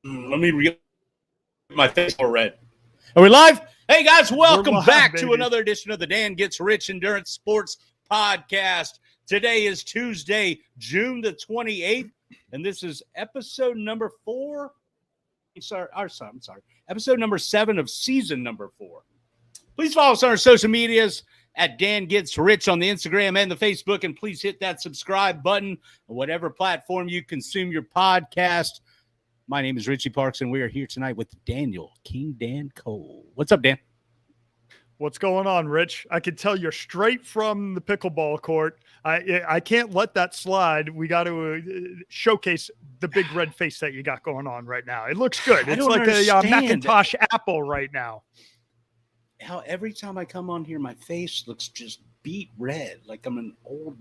Let me my face more red. Are we live? Hey guys, welcome back to another edition of the Dan Gets Rich Endurance Sports Podcast. Today is Tuesday, June the 28th, and this is episode number 4. I'm sorry. Episode number 7 of season number 4. Please follow us on our social medias at Dan Gets Rich on the Instagram and the Facebook, and please hit that subscribe button on whatever platform you consume your podcast. My name is Richie Parks, and we are here tonight with Daniel King Dan Cole. What's up, Dan? What's going on, Rich? I can tell you're straight from the pickleball court. I can't let that slide. We got to showcase the big red face that you got going on right now. It looks good. It's like a Macintosh Apple right now. How every time I come on here, my face looks just beet red, like I'm an old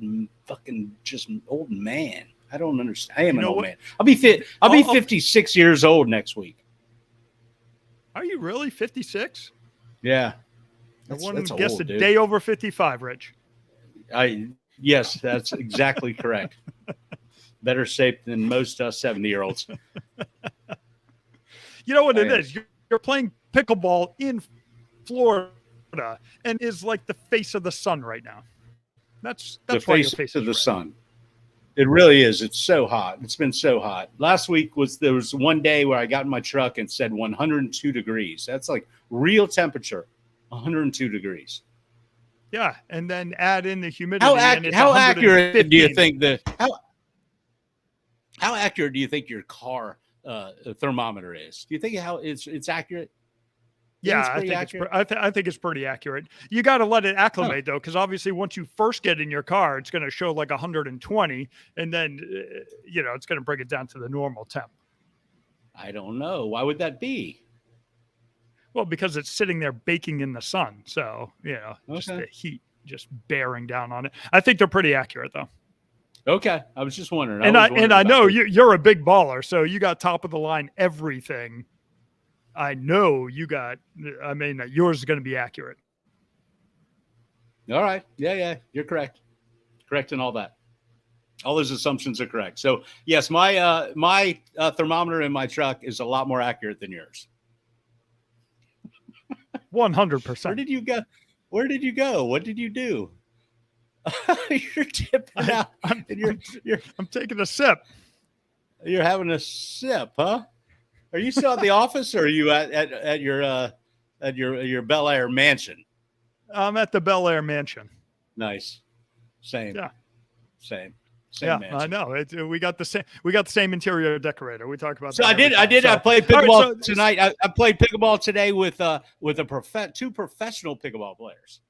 old man. I don't understand. I am an old man. I'll be 56 years old next week. Are you really 56? Yeah. I wouldn't guess a day over 55, Rich. Yes, that's exactly correct. Better shape than most 70-year-olds. You know what it is? You're playing pickleball in Florida and is like the face of the sun right now. That's the why face your face of the red. sun. It really is. It's so hot. It's been so hot. Last week there was one day where I got in my truck and said 102 degrees. That's like real temperature, 102 degrees. Yeah, and then add in the humidity. How accurate do you think how accurate do you think your car thermometer is? Do you think it's accurate? Yeah, I think it's pretty accurate. You got to let it acclimate though, because obviously once you first get in your car, it's going to show like 120, and then it's going to bring it down to the normal temp. I don't know. Why would that be? Well, because it's sitting there baking in the sun, so just the heat just bearing down on it. I think they're pretty accurate though. Okay, I was just wondering. I know you're a big baller, so you got top of the line everything. I know you got. I mean, yours is going to be accurate. All right. Yeah. You're correct. Correct in all that. All those assumptions are correct. So yes, my thermometer in my truck is a lot more accurate than yours. 100%. Where did you go? What did you do? You're tipping out. I'm taking a sip. You're having a sip, huh? Are you still at the office, or are you at your Bel Air mansion? I'm at the Bel Air mansion. Nice. Same. Yeah. Same. Yeah, mansion. I know. We got the same interior decorator. We talk about. So that I did. I played pickleball tonight. I played pickleball today with two professional pickleball players.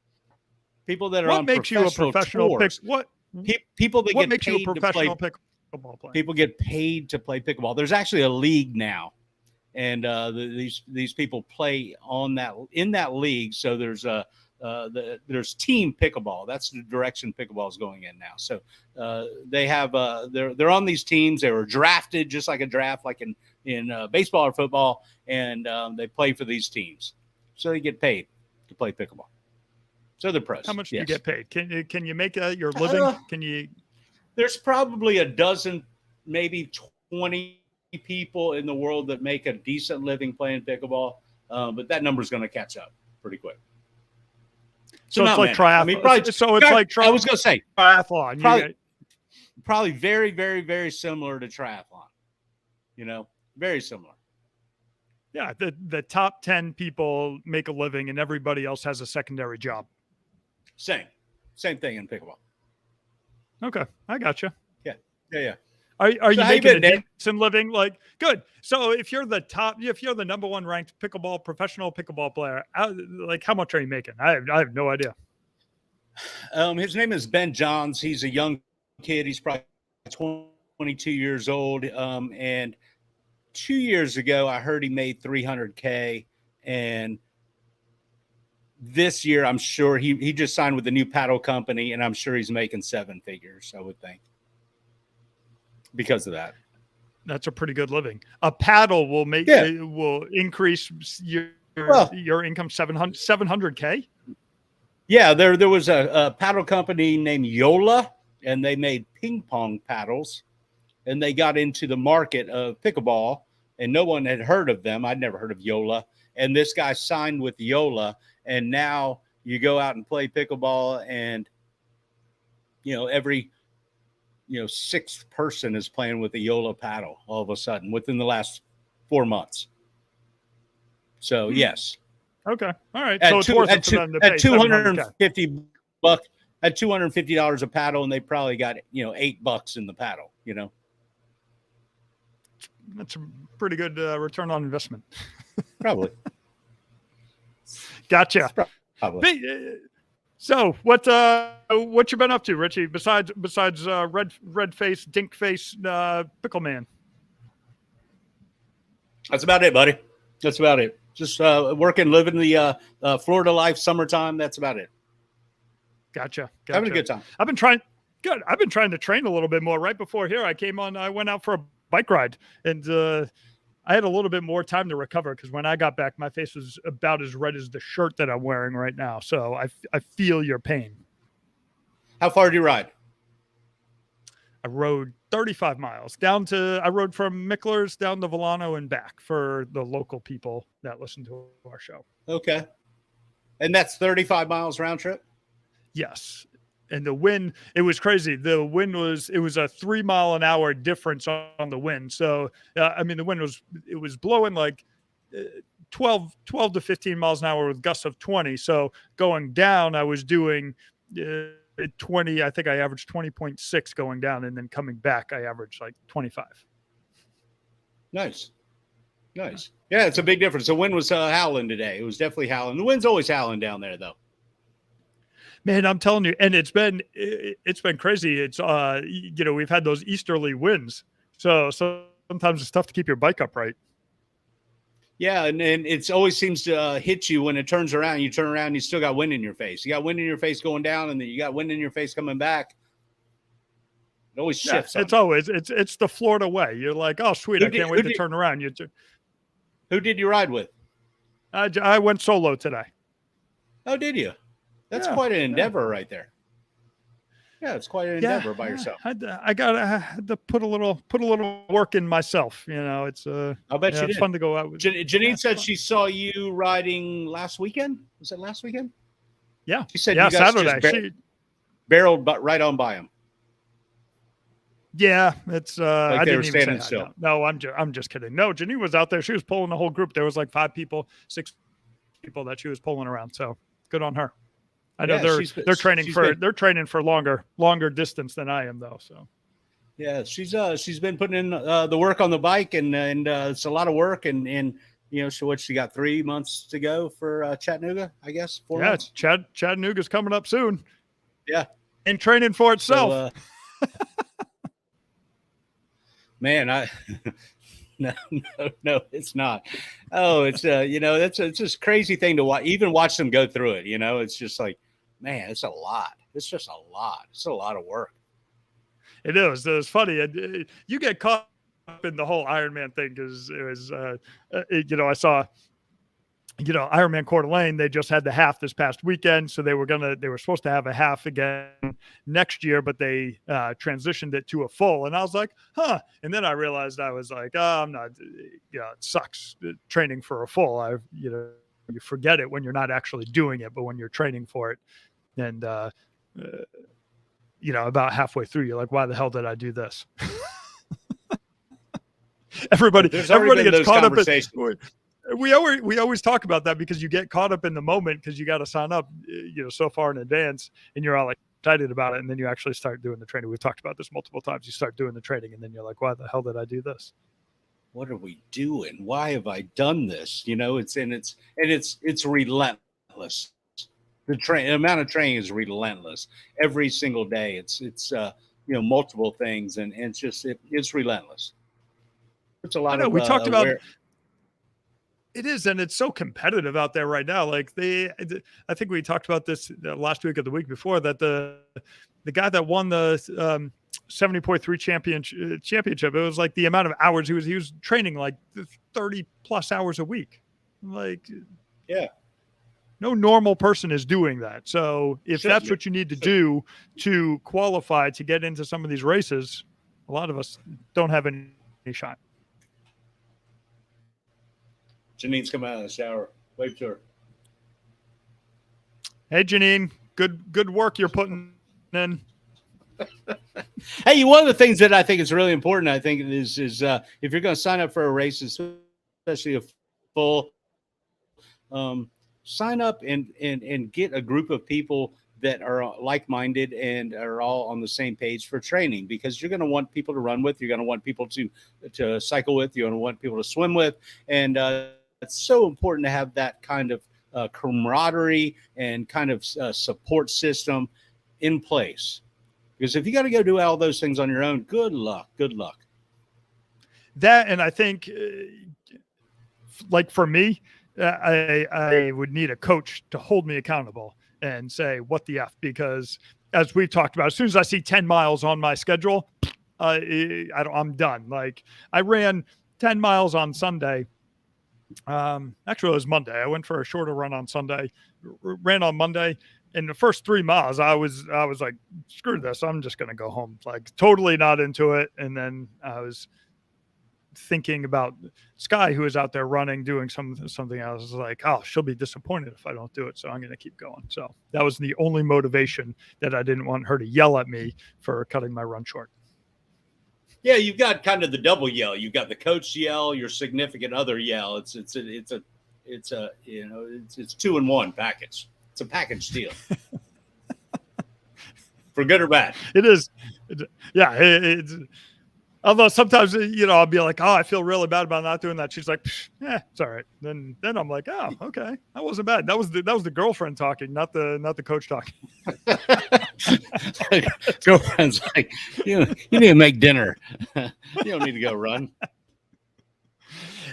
People that are on professional tours. People that get makes paid you a professional pickleball player? People get paid to play pickleball. There's actually a league now. And these people play in that league. So there's team pickleball. That's the direction pickleball is going in now. So they have they're on these teams. They were drafted just like a draft, like in baseball or football, and they play for these teams. So they get paid to play pickleball. So they're pros. How much do you get paid? Can you make your living? Can you? There's probably a dozen, maybe 20 people in the world that make a decent living playing pickleball, but that number is going to catch up pretty quick. So it's like triathlon. I mean, I was going to say triathlon. Probably very, very, very similar to triathlon. Very similar. Yeah, the top 10 people make a living, and everybody else has a secondary job. Same thing in pickleball. Okay, I gotcha. Yeah. Are you making a decent living? Like, good. So if you're the number one ranked professional pickleball player, how much are you making? I have no idea. His name is Ben Johns. He's a young kid. He's probably 22 years old. And 2 years ago, I heard he made $300K. And this year, I'm sure he just signed with a new paddle company, and I'm sure he's making 7 figures, I would think, because of that. That's a pretty good living. A paddle will will increase your income 700K. Yeah, there was a paddle company named Yola, and they made ping pong paddles, and they got into the market of pickleball and no one had heard of them. I'd never heard of Yola. And this guy signed with Yola, and now you go out and play pickleball, and every sixth person is playing with a Yola paddle all of a sudden within the last 4 months. So yes. Okay. All right. At so it's worth it for them to pay $250 at $250 a paddle, and they probably got $8 in the paddle. That's a pretty good return on investment. Probably. Gotcha. Probably. So what you been up to, Richie? Besides red face, dink face, pickle man. That's about it, buddy. That's about it. Just working, living the Florida life, summertime. That's about it. Gotcha. Having a good time. I've been trying to train a little bit more. Right before here, I went out for a bike ride, and I had a little bit more time to recover because when I got back, my face was about as red as the shirt that I'm wearing right now. So I feel your pain. How far did you ride? I rode 35 miles I rode from Mickler's down to Volano and back for the local people that listen to our show. Okay. And that's 35 miles round trip? Yes. And the wind, it was crazy. The wind it was a 3 mile an hour difference on the wind. So, the wind was blowing like 12 to 15 miles an hour with gusts of 20. So going down, I was doing 20. I think I averaged 20.6 going down, and then coming back, I averaged like 25. Nice. Yeah, it's a big difference. The wind was howling today. It was definitely howling. The wind's always howling down there, though. Man, I'm telling you, and it's been crazy. It's we've had those easterly winds, so sometimes it's tough to keep your bike upright. Yeah, and it always seems to hit you when it turns around. You turn around, and you still got wind in your face. You got wind in your face going down, and then you got wind in your face coming back. It always shifts. It's the Florida way. You're like, oh sweet, I can't wait to turn around. Who did you ride with? I went solo today. Oh, did you? That's quite an endeavor right there. Yeah, it's quite an endeavor by yourself. I had to put a little work in myself. It's I bet you did. It's fun to go out with. Janine said she saw you riding last weekend. Was it last weekend? Yeah. She said you guys Saturday. Just barreled right on by him. Yeah, it's like I they were didn't even standing say still. No, I'm just kidding. No, Janine was out there. She was pulling the whole group. There was like 6 people that she was pulling around. So good on her. I know they're training for longer distance than I am though. So yeah, she's been putting in the work on the bike, and it's a lot of work, and she got 3 months to go for Chattanooga, I guess. 4 months. Chattanooga's coming up soon. Yeah, and training for itself. So, man, no, it's not. Oh, it's it's this crazy thing to watch. Even watch them go through it. It's just like, man, it's a lot. It's just a lot. It's a lot of work. It is. It's funny. You get caught up in the whole Ironman thing because it was, I saw, Ironman Coeur d'Alene, they just had the half this past weekend. So they were supposed to have a half again next year, but they transitioned it to a full. And I was like, huh. And then I realized I was like, oh, I'm not, it sucks training for a full. You forget it when you're not actually doing it, but when you're training for it, and about halfway through, you're like, why the hell did I do this? Everybody gets caught up in. We always talk about that because you get caught up in the moment because you got to sign up, so far in advance, and you're all like excited about it, and then you actually start doing the training. We've talked about this multiple times. You start doing the training, and then you're like, why the hell did I do this? What are we doing? Why have I done this? It's relentless. The amount of training is relentless. Every single day, it's multiple things, and it's relentless. It's a lot of. We talked about. It is, and it's so competitive out there right now. Like I think we talked about this last week or the week before, that the guy that won the 70.3 championship, it was like the amount of hours he was training, like 30 plus hours a week. Like, yeah, no normal person is doing that. So if that's what you need to do to qualify to get into some of these races, a lot of us don't have any shot. Janine's coming out of the shower. Wait to her. Hey, Janine, good work you're putting in. Hey, one of the things that I think is really important, I think, is if you're going to sign up for a race, especially a full, sign up and get a group of people that are like-minded and are all on the same page for training, because you're going to want people to run with, you're going to want people to cycle with, you're going to want people to swim with, and it's so important to have that kind of camaraderie and kind of support system in place. Because if you got to go do all those things on your own, good luck. That, and I think, like for me, I would need a coach to hold me accountable and say, what the F? Because as we've talked about, as soon as I see 10 miles on my schedule, I'm done. Like I ran 10 miles on Sunday. Actually, it was Monday. I went for a shorter run on Sunday, ran on Monday. In the first 3 miles, I was like, screw this. I'm just going to go home. Like totally not into it. And then I was thinking about Sky, who is out there running, doing something else. I was like, oh, she'll be disappointed if I don't do it. So I'm going to keep going. So that was the only motivation, that I didn't want her to yell at me for cutting my run short. Yeah, you've got kind of the double yell. You've got the coach yell, your significant other yell. It's a 2-in-1 package. It's a package deal. For good or bad. It is. Yeah. It's, although sometimes, I'll be like, oh, I feel really bad about not doing that. She's like, yeah, it's all right. Then I'm like, oh, okay. That wasn't bad. That was the girlfriend talking, not the coach talking. Girlfriend's like, you need to make dinner. You don't need to go run.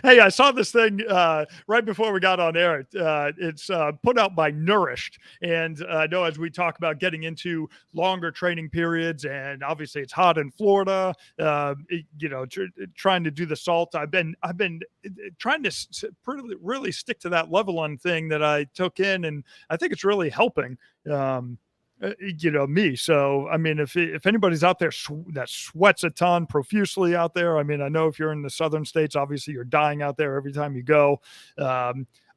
Hey, I saw this thing right before we got on air. It's put out by Nourished. And I know as we talk about getting into longer training periods, and obviously it's hot in Florida, trying to do the salt. I've been trying to really stick to that Levelon thing that I took in, and I think it's really helping. Me. So, I mean, if anybody's out there that sweats a ton profusely out there, I mean, I know if you're in the southern states, obviously you're dying out there every time you go.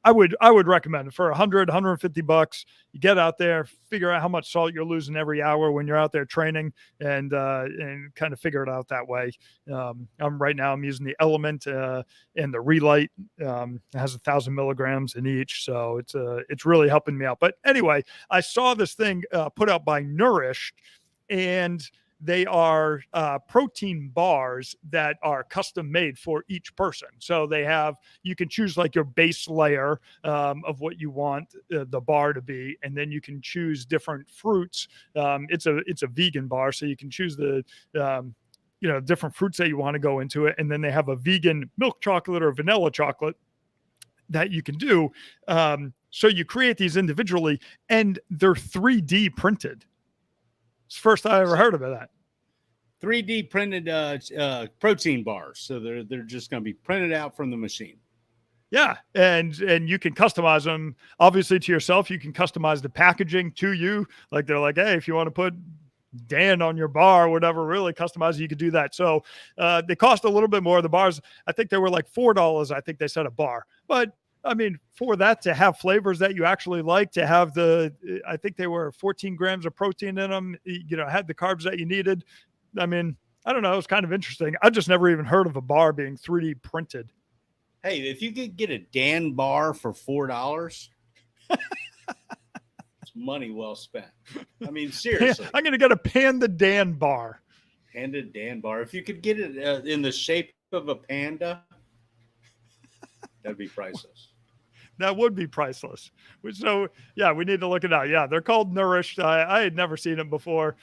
I would recommend it for $150. You get out there, figure out how much salt you're losing every hour when you're out there training, and kind of figure it out that way. I'm using the Element and the Relight. It has 1,000 milligrams in each, so it's really helping me out. But anyway, I saw this thing put out by Nourished, and they are protein bars that are custom made for each person. So you can choose like your base layer of what you want the bar to be, and then you can choose different fruits. It's a vegan bar, so you can choose the different fruits that you want to go into it, and then they have a vegan milk chocolate or vanilla chocolate that you can do. So you create these individually, and they're 3D printed. It's the first I ever heard of that. 3D printed protein bars. So they're just going to be printed out from the machine. Yeah. And you can customize them obviously to yourself. You can customize the packaging to you. Like they're like, hey, if you want to put Dan on your bar, or whatever, really customize it, you could do that. So they cost a little bit more. The bars, I think they were like $4. I think they said a bar, but I mean, for that to have flavors that you actually like, to have I think they were 14 grams of protein in them, had the carbs that you needed. I mean, I don't know. It was kind of interesting. I just never even heard of a bar being 3D printed. Hey, if you could get a Dan bar for $4, it's money well spent. I mean, seriously. I'm going to get a Panda Dan bar. Panda Dan bar. If you could get it in the shape of a panda, that'd be priceless. That would be priceless. So, yeah, we need to look it out. Yeah, they're called Nourished. I had never seen them before.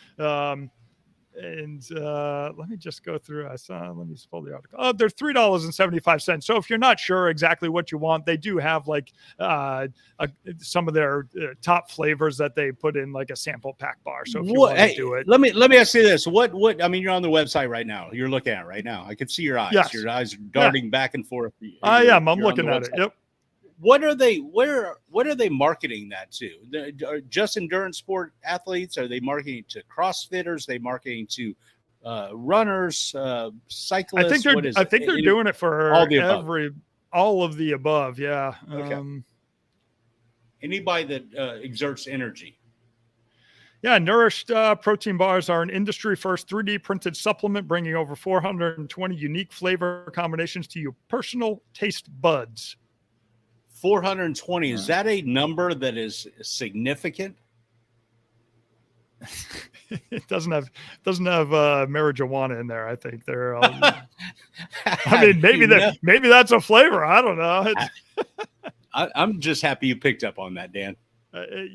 And let me just go through. Let me just pull the article. Oh, they're $3.75. So if you're not sure exactly what you want, they do have like some of their top flavors that they put in like a sample pack bar. So if you want to do it, let me ask you this: what? I mean, you're on the website right now. You're looking at it right now. I can see your eyes. Yes. Your eyes are darting back and forth. I am. I'm looking at it. Yep. What are they marketing that to? Just endurance sport athletes? Are they marketing to CrossFitters? Are they marketing to runners, cyclists? I think they're doing it for all the above. All of the above, yeah. Okay. Anybody that exerts energy. Yeah, Nourished protein bars are an industry-first 3D printed supplement bringing over 420 unique flavor combinations to your personal taste buds. 420, is that a number that is significant? It doesn't have marijuana in there. I think they're. I mean, maybe that's a flavor. I don't know. I'm just happy you picked up on that, Dan.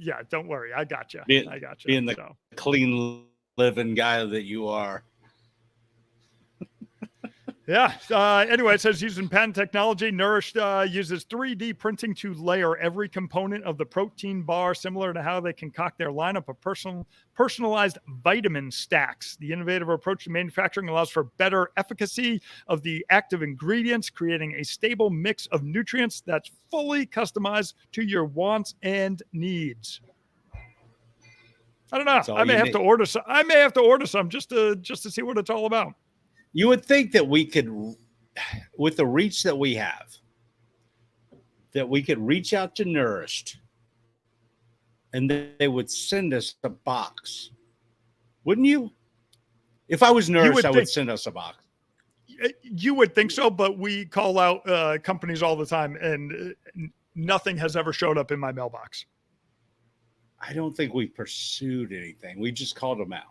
Yeah, don't worry. I got you. I got you. Being the clean living guy that you are. Yeah. Anyway, it says using patent technology, Nourished uses 3D printing to layer every component of the protein bar, similar to how they concoct their lineup of personalized vitamin stacks. The innovative approach to manufacturing allows for better efficacy of the active ingredients, creating a stable mix of nutrients that's fully customized to your wants and needs. I don't know. I may have to order some. I may have to order some just to see what it's all about. You would think that we could, with the reach that we have, that we could reach out to Nourished and they would send us a box. Wouldn't you? If I was Nourished, I would send us a box. You would think so, but we call out companies all the time and nothing has ever showed up in my mailbox. I don't think we pursued anything. We just called them out.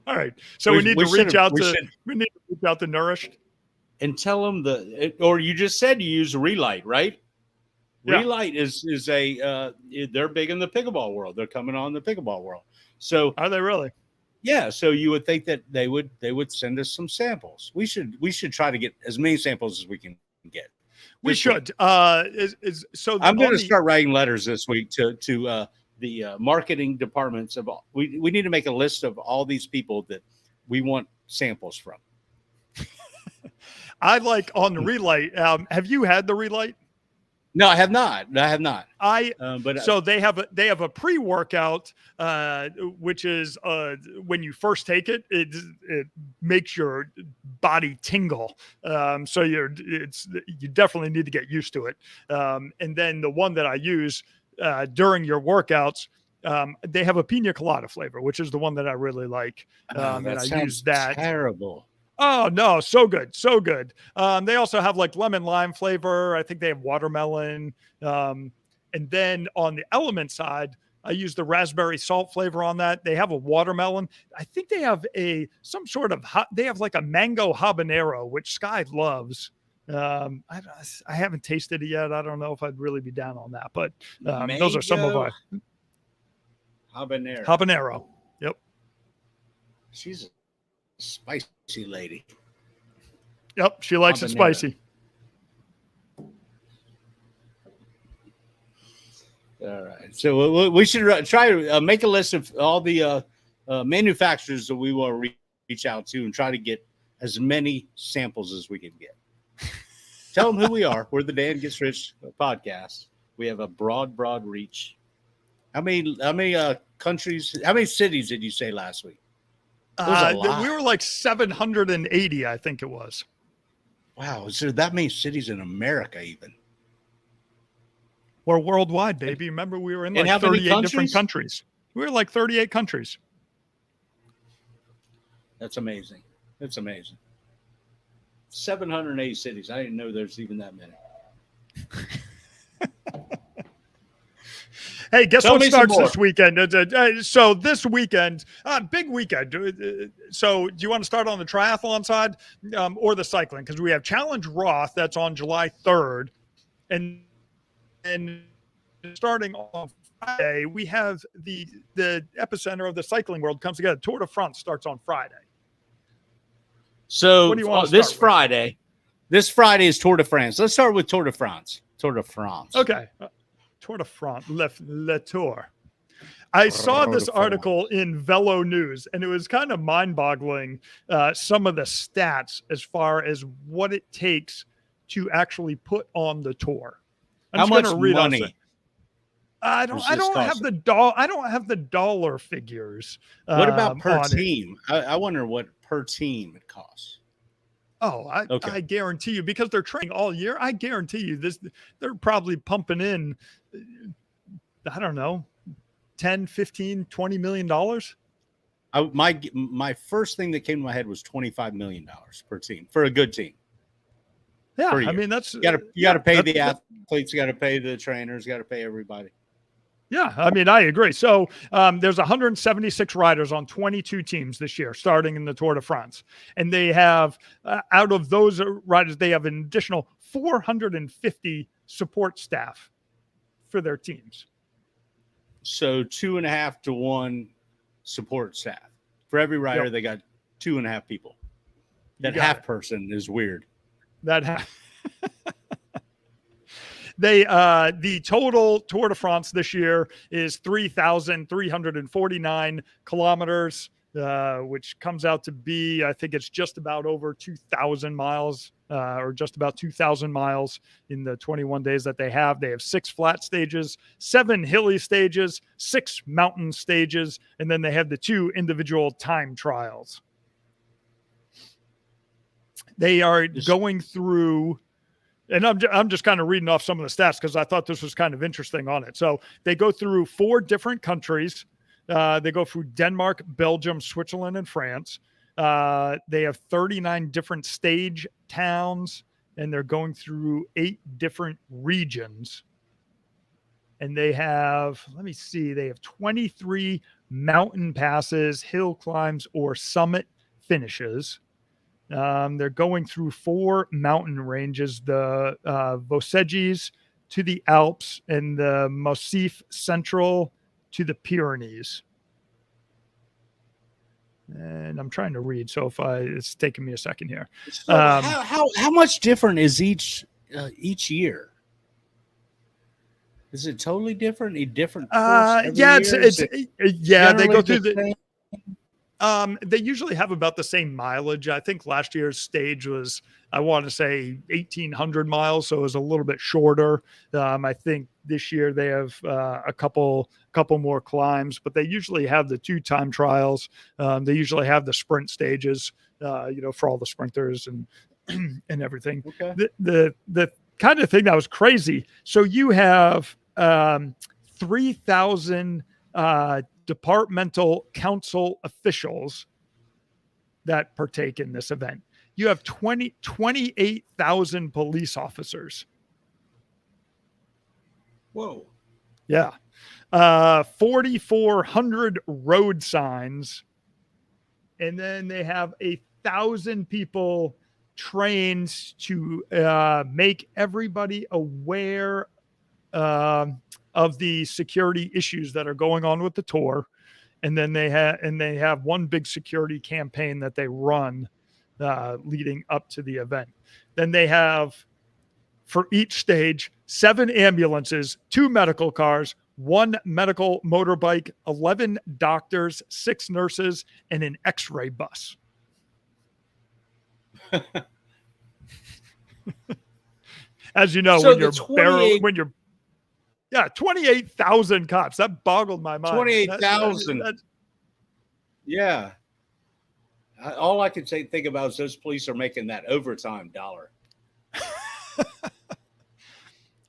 All right. So we need to reach out to Nourished and tell them or you just said you use Relight, right? Yeah. Relight is they're big in the pickleball world. They're coming on the pickleball world. So are they really? Yeah. So you would think that they would send us some samples. We should try to get as many samples as we can get. We should. So I'm going to start writing letters this week to the marketing departments of all. We need to make a list of all these people that we want samples from. I like on the Relight. Have you had the Relight? No, I have not. So they have a pre-workout, which is when you first take it, it makes your body tingle. So you definitely need to get used to it. And then the one that I use during your workouts, they have a pina colada flavor, which is the one that I really like. And I use that. Terrible. Oh no, so good, so good. They also have like lemon lime flavor. I think they have watermelon. And then on the Element side, I use the raspberry salt flavor on that. They have a watermelon. I think they have some sort of they have like a mango habanero, which Sky loves. I haven't tasted it yet. I don't know if I'd really be down on that, but those are some of our habanero. Yep. She's a spicy lady. Yep, she likes it spicy. All right, so we should try to make a list of all the manufacturers that we want to reach out to and try to get as many samples as we can get. Tell them who we are. We're the Dan Gets Rich podcast. We have a broad reach. How many countries? How many cities did you say last week? We were like 780, I think it was. Wow, is there that many cities in America even? We're worldwide, baby. Remember, we were in like 38 different countries. We were like 38 countries. That's amazing. That's amazing. 780 cities. I didn't know there's even that many. Hey, guess what starts this weekend? So this weekend, big weekend. So do you want to start on the triathlon side or the cycling? Because we have Challenge Roth that's on July 3rd. And starting on Friday, we have the epicenter of the cycling world comes together. Tour de France starts on Friday. So this Friday is Tour de France. Let's start with Tour de France. Okay. Tour de France, Le Tour. I saw this article in Velo News, and it was kind of mind-boggling, some of the stats as far as what it takes to actually put on the tour. How much money? I don't have the dollar figures. What about per team? I wonder what per team it costs. Oh, I guarantee you, because they're training all year. I guarantee you they're probably pumping in, I don't know, 10, 15, $20 million. My first thing that came to my head was $25 million per team for a good team. Yeah, I mean, that's you got to pay the athletes, you got to pay the trainers, you got to pay everybody. Yeah, I mean, I agree. So there's 176 riders on 22 teams this year, starting in the Tour de France. And they have, out of those riders, they have an additional 450 support staff for their teams. So 2.5 to 1 support staff. For every rider, They got 2.5 people. That half person is weird. The total Tour de France this year is 3,349 kilometers, which comes out to be, I think it's just about over 2,000 miles, or just about 2,000 miles in the 21 days that they have. They have 6 flat stages, 7 hilly stages, 6 mountain stages, and then they have the 2 individual time trials. They are going through, and I'm just kind of reading off some of the stats because I thought this was kind of interesting on it. So they go through 4 different countries. They go through Denmark, Belgium, Switzerland, and France. They have 39 different stage towns, and they're going through 8 different regions. And they have, they have 23 mountain passes, hill climbs, or summit finishes. They're going through 4 mountain ranges, the Vosges to the Alps and the Massif Central to the Pyrenees. And I'm trying to read, so it's taking me a second here. So how much different is each year? Is it totally different? A different course every year? They go through the. They usually have about the same mileage. I think last year's stage was, I want to say 1,800 miles. So it was a little bit shorter. I think this year they have a couple more climbs, but they usually have the 2 time trials. They usually have the sprint stages, for all the sprinters and everything. Okay. The kind of thing that was crazy. So you have 3,000 departmental council officials that partake in this event. You have 28,000 police officers. Whoa. Yeah. 4,400 road signs. And then they have 1,000 people trained to make everybody aware of the security issues that are going on with the tour. And then they have one big security campaign that they run leading up to the event. Then they have, for each stage, 7 ambulances, 2 medical cars, 1 medical motorbike, 11 doctors, 6 nurses, and an X-ray bus. As you know, so when you're 28,000 cops. That boggled my mind. 28,000. Yeah. All I can think about is those police are making that overtime dollar.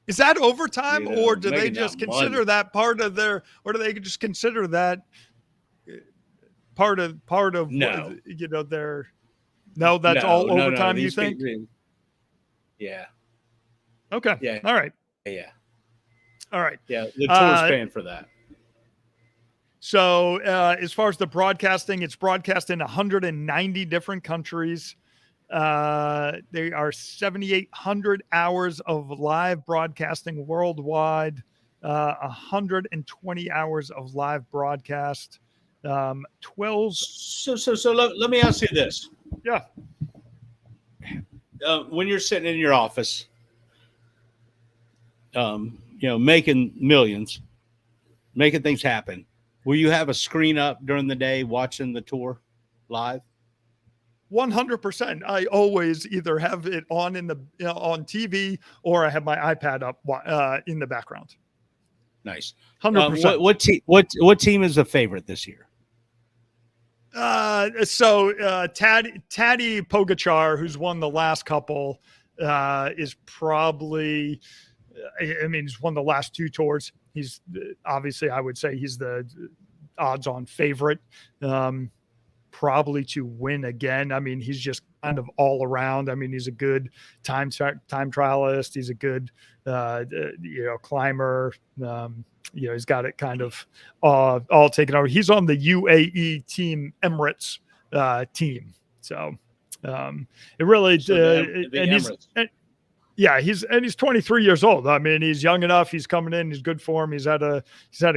Is that overtime, or do they just consider that part of their, or do they just consider that part of no. their, no, that's all overtime, you think? Yeah. Okay. Yeah. All right. Yeah. All right. Yeah, the tour's paying for that. So as far as the broadcasting, it's broadcast in 190 different countries. There are 7,800 hours of live broadcasting worldwide, 120 hours of live broadcast, 12. So let me ask you this. Yeah. When you're sitting in your office, making millions, making things happen, will you have a screen up during the day watching the tour live? 100%. I always either have it on on TV, or I have my iPad up in the background. Nice. 100%. What team is the favorite this year? Taddy Pogacar, who's won the last couple, is probably, he's won the last 2 tours. He's obviously, I would say he's the odds-on favorite, probably to win again. He's just kind of all around. He's a good time trialist. He's a good, climber. He's got it kind of all taken over. He's on the UAE team Emirates team. So it really, he's 23 years old. He's young enough. He's coming in. He's good form. He's had a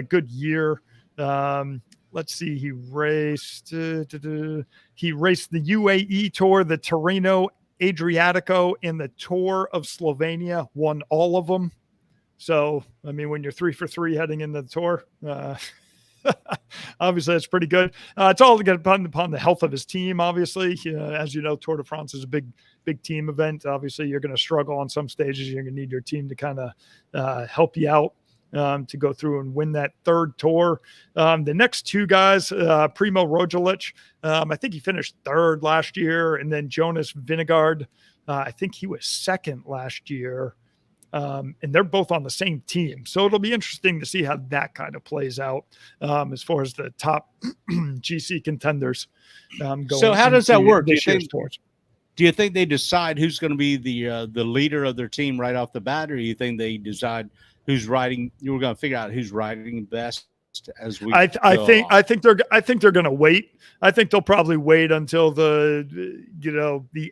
good year. Let's see. He raced the UAE Tour, the Tirreno Adriatico, and the Tour of Slovenia. Won all of them. So, when you're 3 for 3 heading into the Tour, obviously that's pretty good. It's all dependent upon the health of his team. Obviously, as you know, Tour de France is a big team event. Obviously, you're going to struggle on some stages. You're going to need your team to kind of help you out to go through and win that 3rd tour. The next 2 guys, Primo Roglic, I think he finished 3rd last year, and then Jonas Vingegaard, I think he was 2nd last year. And they're both on the same team. So it'll be interesting to see how that kind of plays out as far as the top GC contenders. So how does that work? Do you think they decide who's going to be the leader of their team right off the bat, or do you think they decide who's riding? You were going to figure out who's riding best as we. I think they're going to wait. I think they'll probably wait until the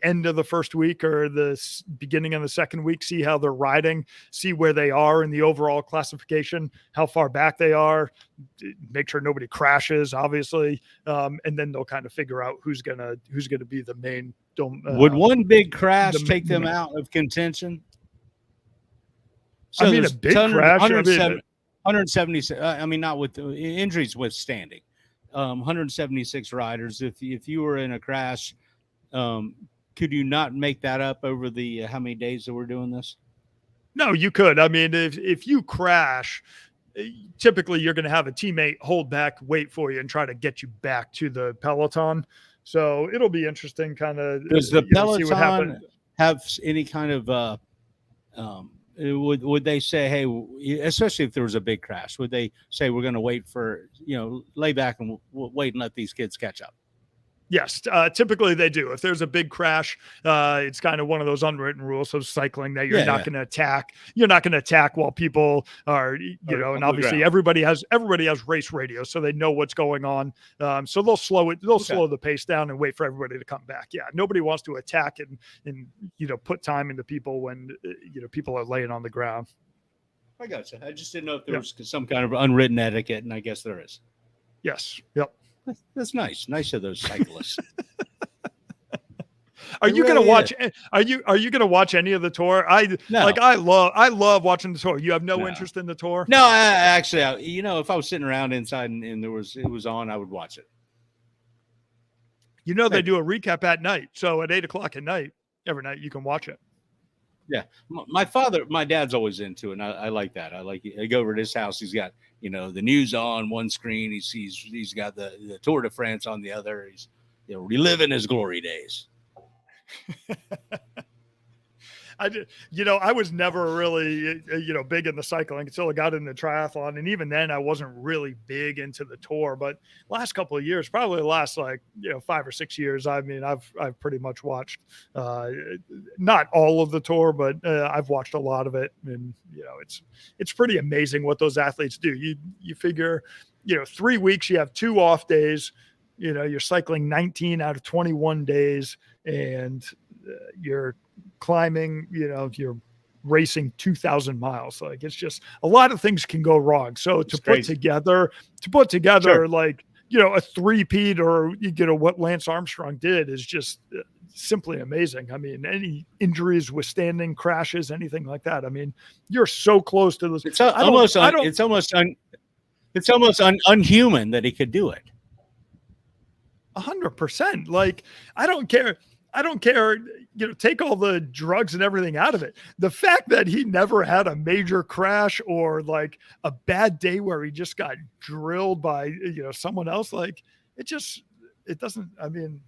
end of the first week or the beginning of the second week, see how they're riding, see where they are in the overall classification, how far back they are, make sure nobody crashes, obviously, and then they'll kind of figure out who's gonna be the main. Would one big crash take them out of contention? So a big crash. 176. Not with the injuries withstanding. 176 riders. If you were in a crash, could you not make that up over the how many days that we're doing this? No, you could. If you crash, typically you're going to have a teammate hold back, wait for you, and try to get you back to the peloton. So it'll be interesting. Kind of. Does the peloton have any kind of? Would they say, hey, especially if there was a big crash, would they say we're going to wait for, lay back and we'll wait and let these kids catch up? Yes, typically they do. If there's a big crash, it's kind of one of those unwritten rules of cycling that you're not going to attack. You're not going to attack while people are, and obviously everybody has race radio, so they know what's going on. So they'll slow it. They'll slow the pace down and wait for everybody to come back. Yeah, nobody wants to attack and put time into people when people are laying on the ground. I gotcha. I just didn't know if there was some kind of unwritten etiquette, and I guess there is. Yes. Yep. That's nice. Nice of those cyclists. Are you going to watch? Are you going to watch any of the tour? I love watching the tour. You have no interest in the tour? No, actually, if I was sitting around inside and it was on, I would watch it. They do a recap at night. So at 8:00 at night, every night you can watch it. Yeah. My dad's always into it. And I like that. I go over to his house. He's got, the news on one screen. He's got the Tour de France on the other. He's, reliving his glory days. I was never really, big into cycling until I got into triathlon. And even then I wasn't really big into the tour, but last couple of years, probably the last 5 or 6 years, I've pretty much watched, not all of the tour, but I've watched a lot of it. And, it's pretty amazing what those athletes do. You figure, 3 weeks, you have 2 off days, you're cycling 19 out of 21 days and you're climbing, you're racing 2,000 miles. Like, it's just a lot of things can go wrong. So to put together sure. A three-peat or what Lance Armstrong did is just simply amazing. Any injuries, withstanding crashes, anything like that. You're so close to this. It's almost unhuman that he could do it. 100%. Like, I don't care. Take all the drugs and everything out of it. The fact that he never had a major crash or like a bad day where he just got drilled by, someone else, like, it just, it doesn't. I mean,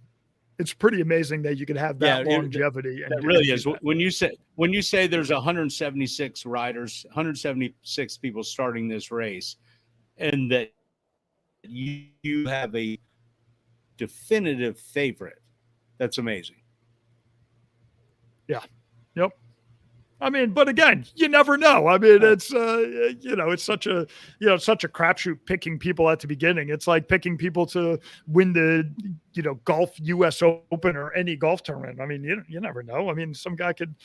it's pretty amazing that you could have that longevity. That really is. When you say there's 176 riders, 176 people starting this race, and that you have a definitive favorite, that's amazing. Yeah. Yep. I mean, but again, you never know. I mean, it's it's such a crapshoot picking people at the beginning. It's like picking people to win the golf U.S. Open or any golf tournament. I mean, you never know. I mean, some guy could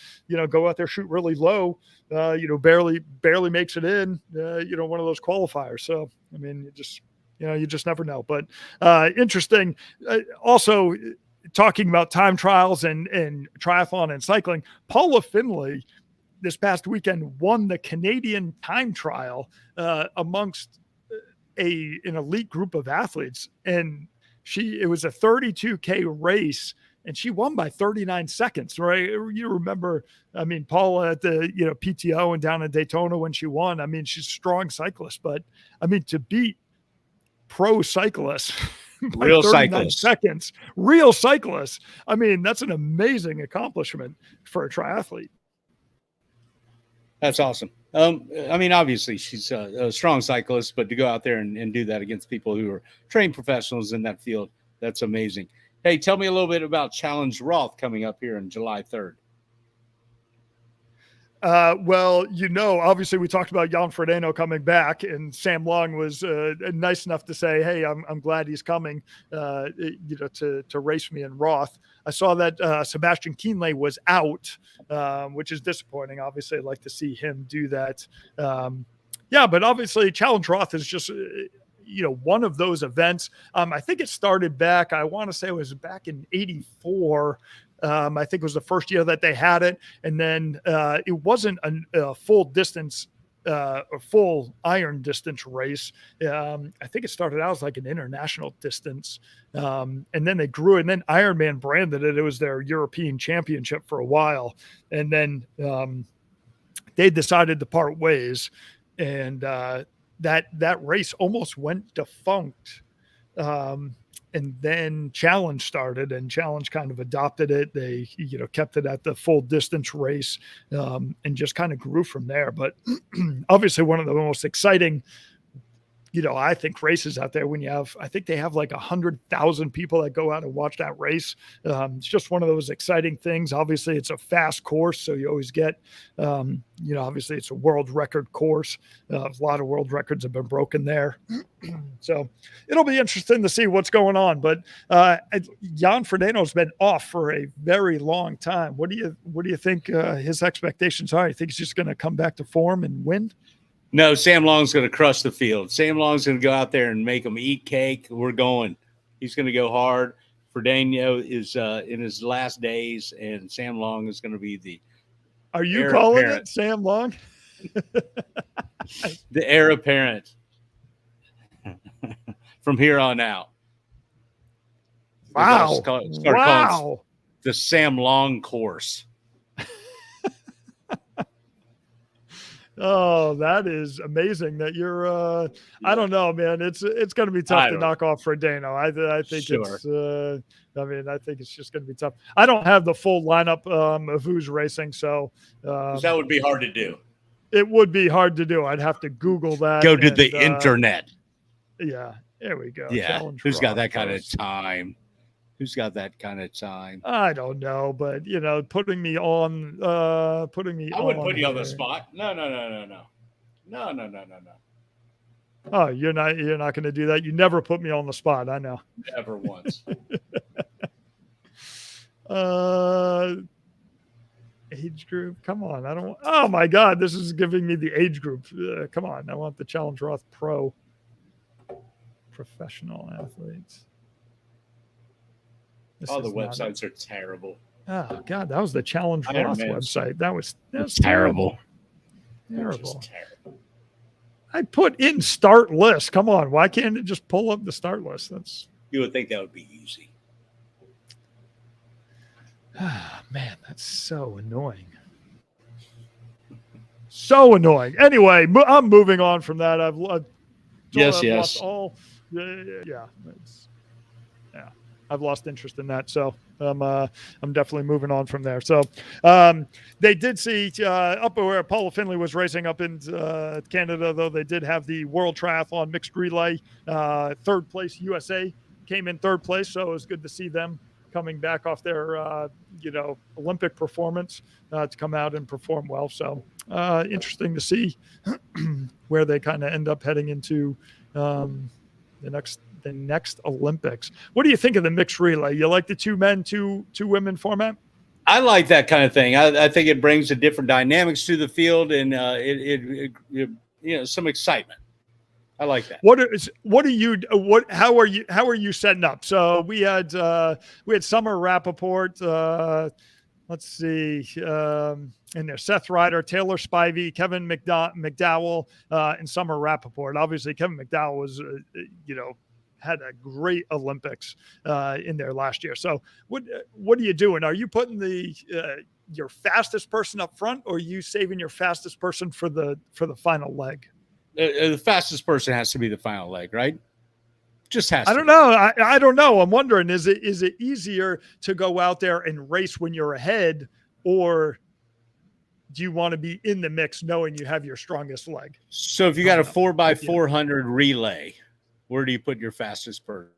go out there, shoot really low, barely makes it in, one of those qualifiers. So I mean, you just never know. But interesting. Also, talking about time trials and triathlon and cycling, Paula Findlay this past weekend won the Canadian time trial amongst an elite group of athletes. And it was a 32K race and she won by 39 seconds, right? You remember, I mean, Paula at the, PTO and down in Daytona when she won, I mean, she's a strong cyclist, but I mean, to beat pro cyclists, real cyclists. I mean, that's an amazing accomplishment for a triathlete. That's awesome. I mean, obviously she's a strong cyclist, but to go out there and do that against people who are trained professionals in that field, that's amazing. Hey, tell me a little bit about Challenge Roth coming up here on July 3rd. Well, obviously we talked about Jan Frodeno coming back, and Sam Long was nice enough to say, "Hey, I'm glad he's coming, to race me in Roth." I saw that Sebastian Kienle was out, which is disappointing. Obviously, I'd like to see him do that. But obviously, Challenge Roth is just one of those events. I think it started back. I want to say it was back in '84. I think it was the first year that they had it. And then it wasn't a full distance, a full iron distance race. I think it started out as like an international distance. And then they grew it. And then Ironman branded it. It was their European championship for a while. And then they decided to part ways. And that race almost went defunct. And then Challenge started, and Challenge kind of adopted it. They, kept it at the full distance race, and just kind of grew from there. But obviously one of the most exciting, I think races out there when I think they have like 100,000 people that go out and watch that race. It's just one of those exciting things. Obviously it's a fast course. So you always get, obviously it's a world record course. A lot of world records have been broken there. So it'll be interesting to see what's going on. But Jan Frodeno's been off for a very long time. What do you think his expectations are? You think he's just going to come back to form and win? No, Sam Long's going to crush the field. Sam Long's going to go out there and make them eat cake. We're going. He's going to go hard. Frodeno is in his last days, and Sam Long is going to be the Are you calling it Sam Long? The heir apparent from here on out. Wow. Wow. The Sam Long course. Oh, that is amazing that you're I don't know, man. It's going to be tough to knock off Frodeno. I think it's I think it's just going to be tough. I don't have the full lineup of who's racing, so that would be hard to do. It would be hard to do. I'd have to Google that. Go to the internet. Yeah, there we go. Yeah. Who's got that kind of time? Who's got that kind of time? I don't know, but putting me on. I wouldn't put you on the spot. No. Oh, you're not going to do that. You never put me on the spot. I know. Never once. Age group. Come on. I don't. Oh my God, this is giving me the age group. Come on. I want the Challenge Roth Pro. Professional athletes. All the websites are terrible. Oh God, that was the Challenge Roth website. That was terrible. Terrible. I put in start list. Come on, why can't it just pull up the start list? You would think that would be easy. Ah, man, that's so annoying. So annoying. Anyway, I'm moving on from that. I've yes. lost all. Yeah. I've lost interest in that. So I'm definitely moving on from there. So they did see up where Paula Finley was racing up in Canada, though they did have the World Triathlon Mixed Relay. Third place USA came in third place. So it was good to see them coming back off their, Olympic performance to come out and perform well. So interesting to see where they kind of end up heading into the next Olympics. What do you think of the mixed relay? You like the 2 men, two women format? I like that kind of thing. I think it brings a different dynamics to the field and some excitement. I like that. How are you setting up? So we had Summer Rappaport, let's see, and there's Seth Ryder, Taylor Spivey, Kevin McDowell, and Summer Rappaport. Obviously, Kevin McDowell was, had a great Olympics in there last year. So what are you doing? Are you putting your fastest person up front, or are you saving your fastest person for the final leg? The fastest person has to be the final leg, right? Just has to. I don't know. I don't know. I'm wondering, is it easier to go out there and race when you're ahead, or do you want to be in the mix knowing you have your strongest leg? So if you got a 4x400 relay, where do you put your fastest person?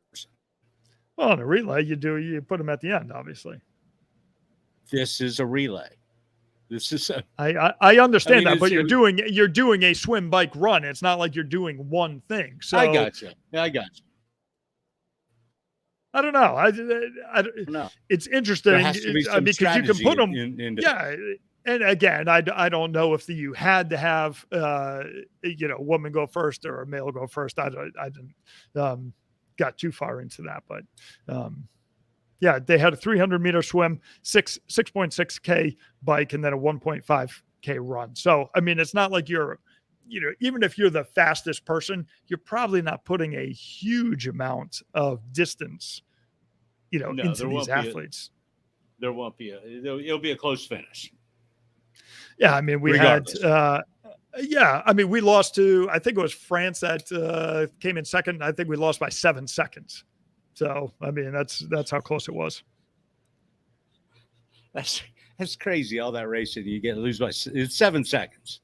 Well, in a relay, you put them at the end, obviously. This is a relay. This is I understand that, but you're doing a swim, bike, run. It's not like you're doing one thing. So I got you. I got you. I don't know. I don't know. It's interesting because you can put them. Yeah, and again, I don't know if you had to have woman go first or a male go first. I didn't got too far into that, but yeah, they had a 300-meter swim, 6.6K bike, and then a 1.5K run. So, I mean, it's not like you're, even if you're the fastest person, you're probably not putting a huge amount of distance, into these athletes. There won't be it'll be a close finish. Yeah, I mean, we lost to, I think it was France that came in second. I think we lost by 7 seconds. So, I mean, that's how close it was. That's crazy. All that racing, you lose by 7 seconds.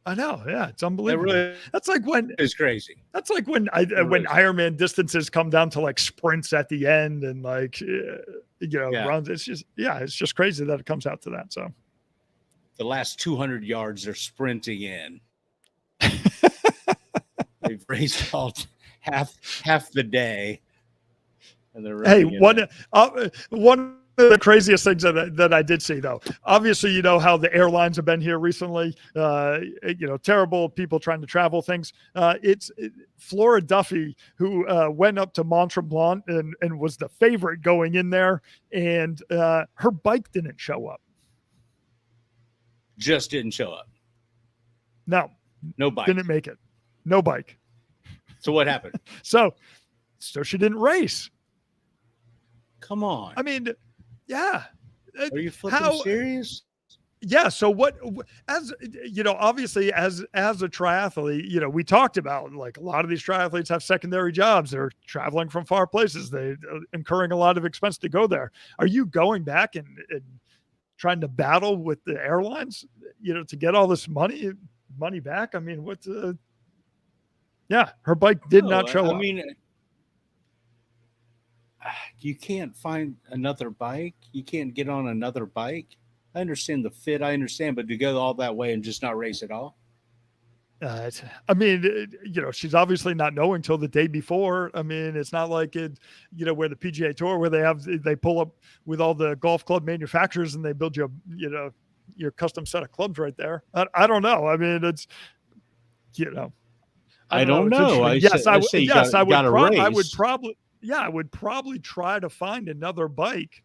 I know. Yeah, it's unbelievable. That's like when it's crazy. That's like when Ironman distances come down to like sprints at the end and like runs. It's just crazy that it comes out to that. So the last 200 yards they're sprinting in. They've raced all half the day. And they're one of the craziest things that I did see, though, obviously, how the airlines have been here recently, terrible people trying to travel things. It's Flora Duffy, who went up to Mont Tremblant and was the favorite going in there. And her bike didn't show up. Just didn't show up. No bike. Didn't make it. No bike. So what happened? So she didn't race. Come on. I mean, yeah. Are you flipping serious? Yeah. So obviously as a triathlete, we talked about like a lot of these triathletes have secondary jobs. They're traveling from far places. They're incurring a lot of expense to go there. Are you going back and trying to battle with the airlines, to get all this money back? I mean, her bike did not show up. I mean, you can't find another bike. You can't get on another bike. I understand the fit. I understand, but to go all that way and just not race at all. She's obviously not knowing till the day before. I mean, it's not like it, where the PGA Tour, where they pull up with all the golf club manufacturers and they build you, your custom set of clubs right there. I don't know. I mean, it's, I don't know. I would probably try to find another bike.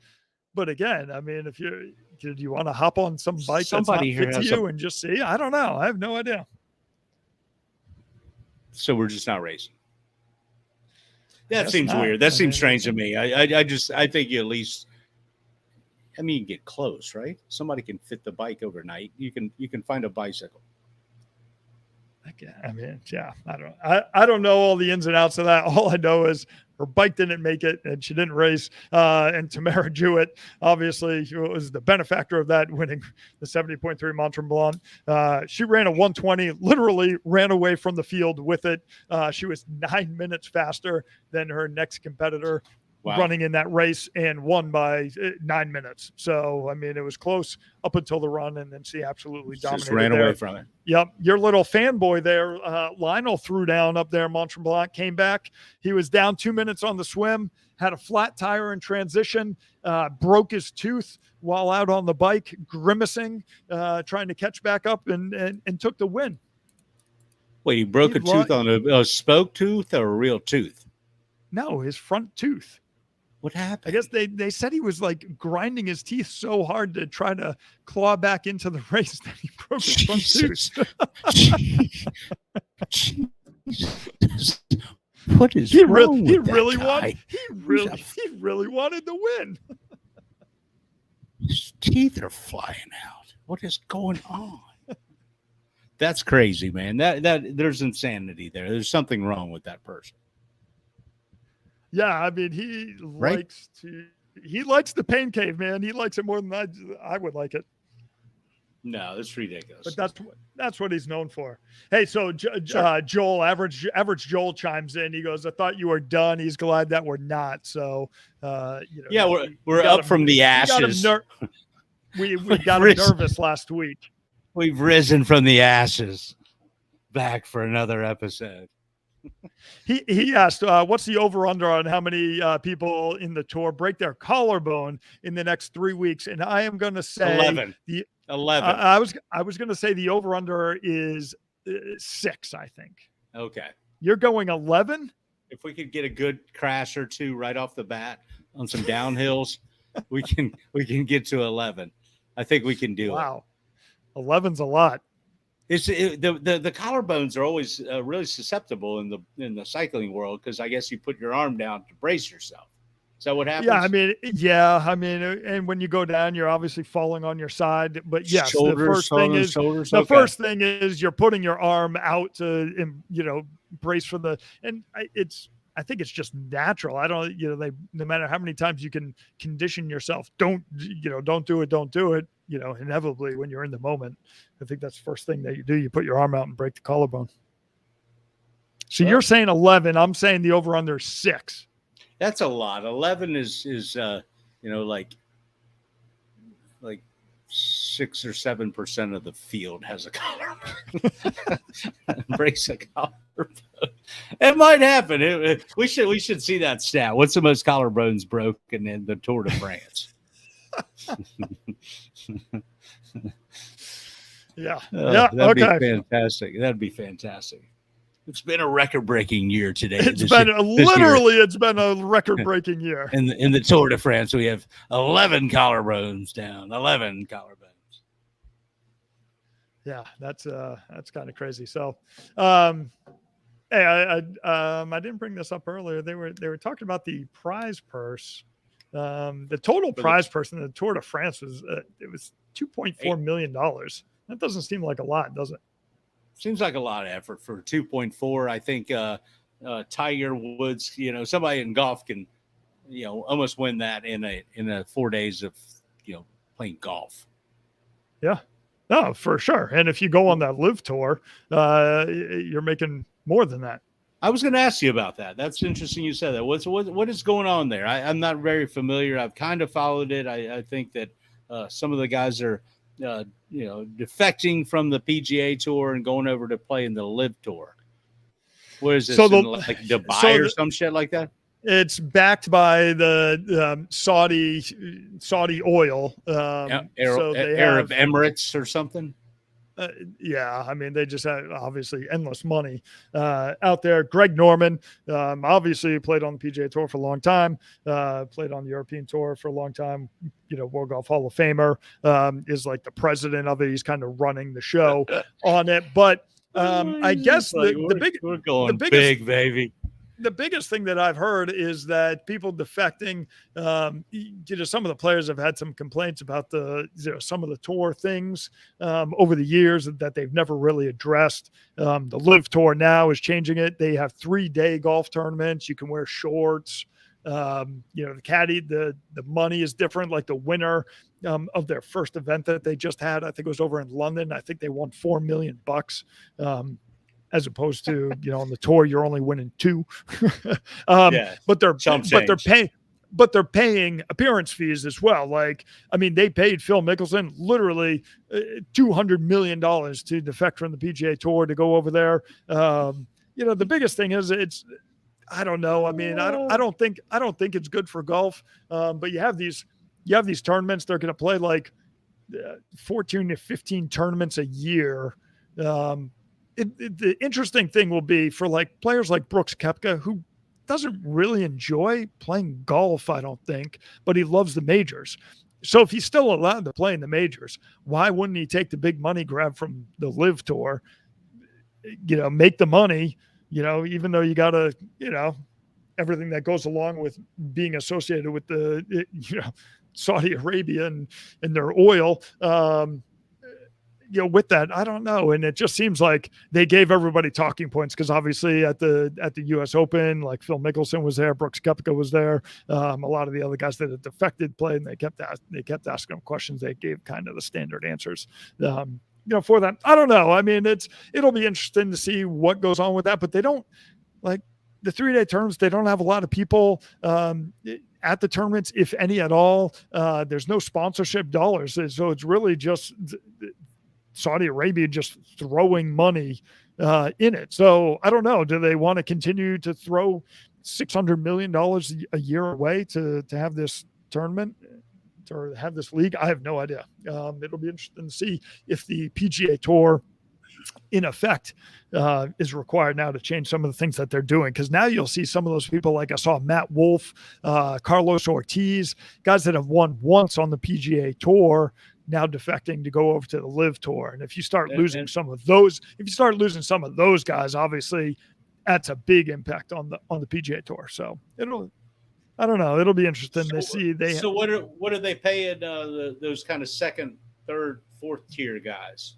But again, I mean, do you want to hop on some bike somebody that's not fit to you and just see? I don't know. I have no idea. So we're just not racing. That seems weird. That seems strange to me. I think you at least, you can get close, right? Somebody can fit the bike overnight. You can find a bicycle. I mean, yeah, I don't know all the ins and outs of that. All I know is her bike didn't make it and she didn't race. And Tamara Jewett, obviously, was the benefactor of that, winning the 70.3 Mont Tremblant. She ran a 120, literally ran away from the field with it. She was 9 minutes faster than her next competitor. Wow. Running in that race, and won by 9 minutes. So, I mean, it was close up until the run, and then she absolutely dominated. Just ran away from it. Yep. Your little fanboy there, Lionel, threw down up there. Mont Tremblant came back. He was down 2 minutes on the swim, had a flat tire in transition, broke his tooth while out on the bike, grimacing, trying to catch back up, and took the win. Wait, he broke a tooth on a spoke tooth or a real tooth? No, his front tooth. What happened? I guess they said he was like grinding his teeth so hard to try to claw back into the race that he broke his front tooth. What is wrong with that guy? He really wanted to win. His teeth are flying out. What is going on? That's crazy, man. That there's insanity there. There's something wrong with that person. Yeah, I mean, he likes the pain cave, man. He likes it more than I would like it. No, that's ridiculous. But that's what he's known for. Hey, so Joel, average Joel chimes in. He goes, "I thought you were done." He's glad that we're not. So, yeah, we're up from the ashes. We got him nervous last week. We've risen from the ashes, back for another episode. He asked, what's the over-under on how many people in the tour break their collarbone in the next 3 weeks? And I am going to say 11. 11. I was going to say the over-under is 6, I think. Okay. You're going 11? If we could get a good crash or two right off the bat on some downhills, we can get to 11. I think we can do it. Wow. 11's a lot. The collarbones are always really susceptible in the cycling world, because I guess you put your arm down to brace yourself. Is that what happens? Yeah, I mean, and when you go down, you're obviously falling on your side. But yes, shoulders, the first thing is you're putting your arm out to brace for the, and I think it's just natural. I don't, no matter how many times you can condition yourself, don't do it. Inevitably when you're in the moment, I think that's the first thing that you do. You put your arm out and break the collarbone. So you're saying 11. I'm saying the over under 6. That's a lot. 11 is like 6 or 7% of the field has a collarbone. Breaks a collarbone. It might happen. We should see that stat. What's the most collarbones broken in the Tour de France? Yeah. That'd be fantastic. That'd be fantastic. It's been a record-breaking year today. It's been a record-breaking year. In the Tour de France, we have 11 collarbones down. 11 collarbones. Yeah, that's kind of crazy. So, hey, I didn't bring this up earlier. They were talking about the prize purse. The total prize purse in the Tour de France was $2.4 million. That doesn't seem like a lot, does it? Seems like a lot of effort for 2.4. I think Tiger Woods, somebody in golf can, almost win that in a 4 days of, playing golf. Yeah, no, for sure. And if you go on that Live Tour, you're making more than that. I was going to ask you about that. That's interesting you said that. What is going on there? I'm not very familiar. I've kind of followed it. I think that some of the guys are, defecting from the PGA Tour and going over to play in the Live Tour. What is this? Like Dubai or some shit like that? It's backed by the Saudi oil. Arab Emirates or something. Yeah, I mean, they just have obviously endless money out there. Greg Norman, obviously played on the PGA Tour for a long time, played on the European Tour for a long time, World Golf Hall of Famer, is like the president of it. He's kind of running the show on it. But I guess we're going big, baby. the biggest thing that I've heard is that people defecting, some of the players have had some complaints about some of the tour things over the years that they've never really addressed. The Live Tour now is changing it. They have 3-day golf tournaments. You can wear shorts. The caddy, the money is different. Like the winner of their first event that they just had, I think it was over in London. I think they won $4 million. As opposed to, on the tour, you're only winning 2. But they're paying appearance fees as well. Like, I mean, they paid Phil Mickelson literally $200 million to defect from the PGA Tour to go over there. The biggest thing is I don't know. I mean, I don't think it's good for golf. But you have these tournaments. They're going to play like 14 to 15 tournaments a year. The interesting thing will be for like players like Brooks Koepka, who doesn't really enjoy playing golf, I don't think, but he loves the majors. So if he's still allowed to play in the majors, why wouldn't he take the big money grab from the Live Tour, make the money, even though you got to, everything that goes along with being associated with the, Saudi Arabia and their oil, with that, I don't know. And it just seems like they gave everybody talking points because obviously at the US Open, like Phil Mickelson was there, Brooks Koepka was there. A lot of the other guys that had defected played, and they kept asking them questions. They gave kind of the standard answers. For that, I don't know. I mean, it'll be interesting to see what goes on with that, but they don't like the 3-day terms. They don't have a lot of people at the tournaments, if any at all. There's no sponsorship dollars. So it's really just Saudi Arabia just throwing money in it. So I don't know. Do they want to continue to throw $600 million a year away to have this tournament or have this league? I have no idea. It'll be interesting to see if the PGA Tour, in effect, is required now to change some of the things that they're doing. Because now you'll see some of those people, like I saw Matt Wolff, Carlos Ortiz, guys that have won once on the PGA Tour, now defecting to go over to the Live Tour. And if you start losing some of those guys, obviously that's a big impact on the PGA Tour. So I don't know. It'll be interesting to see. What are they paying those kind of second, third, fourth tier guys?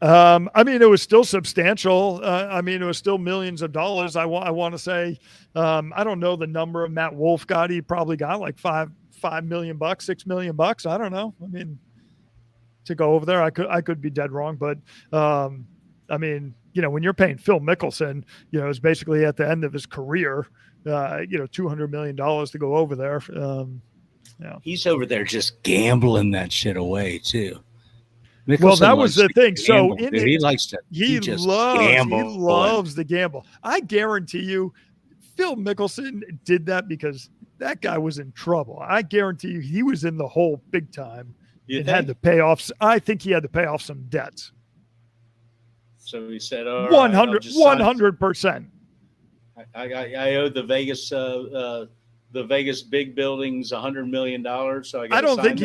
I mean, it was still substantial. It was still millions of dollars. I want to say, I don't know the number of Matt Wolff got. He probably got like $5 million, $6 million. I don't know. I mean, to go over there, I could be dead wrong, but when you're paying Phil Mickelson, it's basically at the end of his career, $200 million to go over there. He's over there just gambling that shit away too. Mickelson, well, that was the thing. Gamble, so he likes to. He loves the gamble. I guarantee you, Phil Mickelson did that because that guy was in trouble. I guarantee you, he was in the hole big time had to pay off. I think he had to pay off some debts. So he said, 100%. I owe the Vegas big buildings $100 million. So I don't think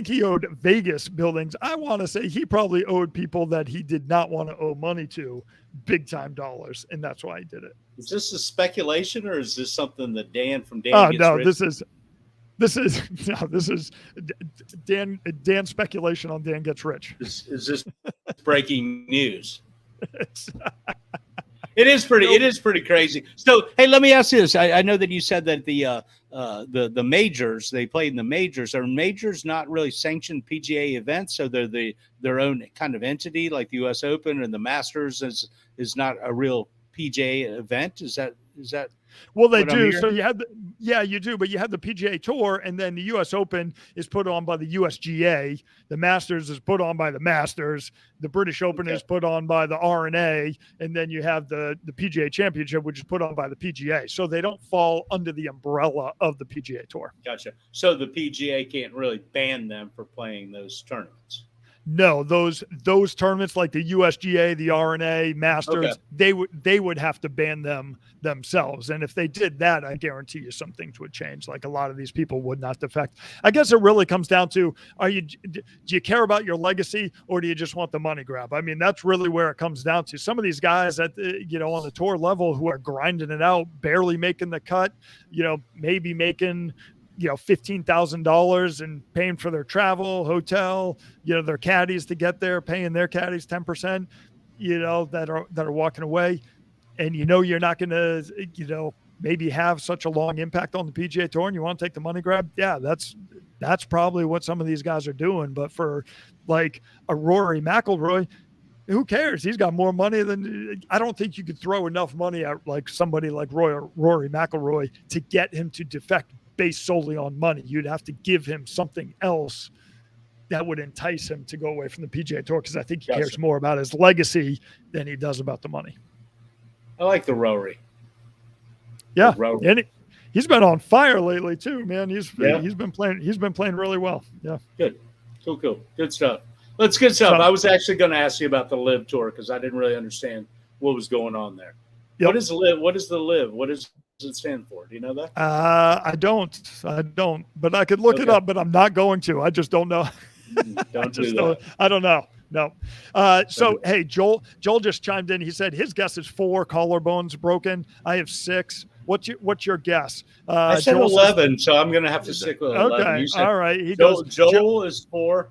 he owed Vegas buildings. I want to say he probably owed people that he did not want to owe money to big time dollars, and that's why he did it. Is this a speculation, or is this something that Dan from Dan Gets Rich? This is Dan speculation on Dan Gets Rich. Is this breaking news? It is pretty crazy. So, hey, let me ask you this. I know that you said that the majors, they played in the majors. Are majors not really sanctioned PGA events? So they're their own kind of entity, like the US Open and the Masters is not a real PGA event. Is that well, they do. So you do, but you have the PGA Tour, and then the US Open is put on by the USGA. The Masters is put on by the Masters. The British Open is put on by the R&A, and then you have the PGA Championship, which is put on by the PGA. So they don't fall under the umbrella of the PGA Tour. Gotcha. So the PGA can't really ban them for playing those tournaments. No, those tournaments like the USGA, the RNA, Masters, they would have to ban them themselves. And if they did that, I guarantee you some things would change. Like a lot of these people would not defect. I guess it really comes down to, do you care about your legacy or do you just want the money grab? I mean, that's really where it comes down to. Some of these guys at on the tour level who are grinding it out, barely making the cut, maybe making $15,000 and paying for their travel, hotel, their caddies to get there, paying their caddies 10%, that are walking away. And you're not going to, maybe have such a long impact on the PGA Tour and you want to take the money grab. Yeah, that's probably what some of these guys are doing. But for like a Rory McIlroy, who cares? He's got more money than – I don't think you could throw enough money at like somebody like Rory McIlroy to get him to defect based solely on money. You'd have to give him something else that would entice him to go away from the PGA Tour, because I think he cares more about his legacy than he does about the money. I like the Rory. Yeah, and he's been on fire lately too, man. He's been playing really well. Yeah, good, cool, good stuff. That's good stuff. I was actually going to ask you about the LIV Tour because I didn't really understand what was going on there. Yep. What is LIV? What is the LIV? What does it stand for? Do you know that? I don't, but I could look it up, but I'm not going to. I just don't know. I don't know. No. So, hey, Joel just chimed in. He said his guess is 4 collarbones broken. I have 6. What's your guess? I said Joel 11, so I'm going to have to stick with 11. Okay. All right. Joel is 4.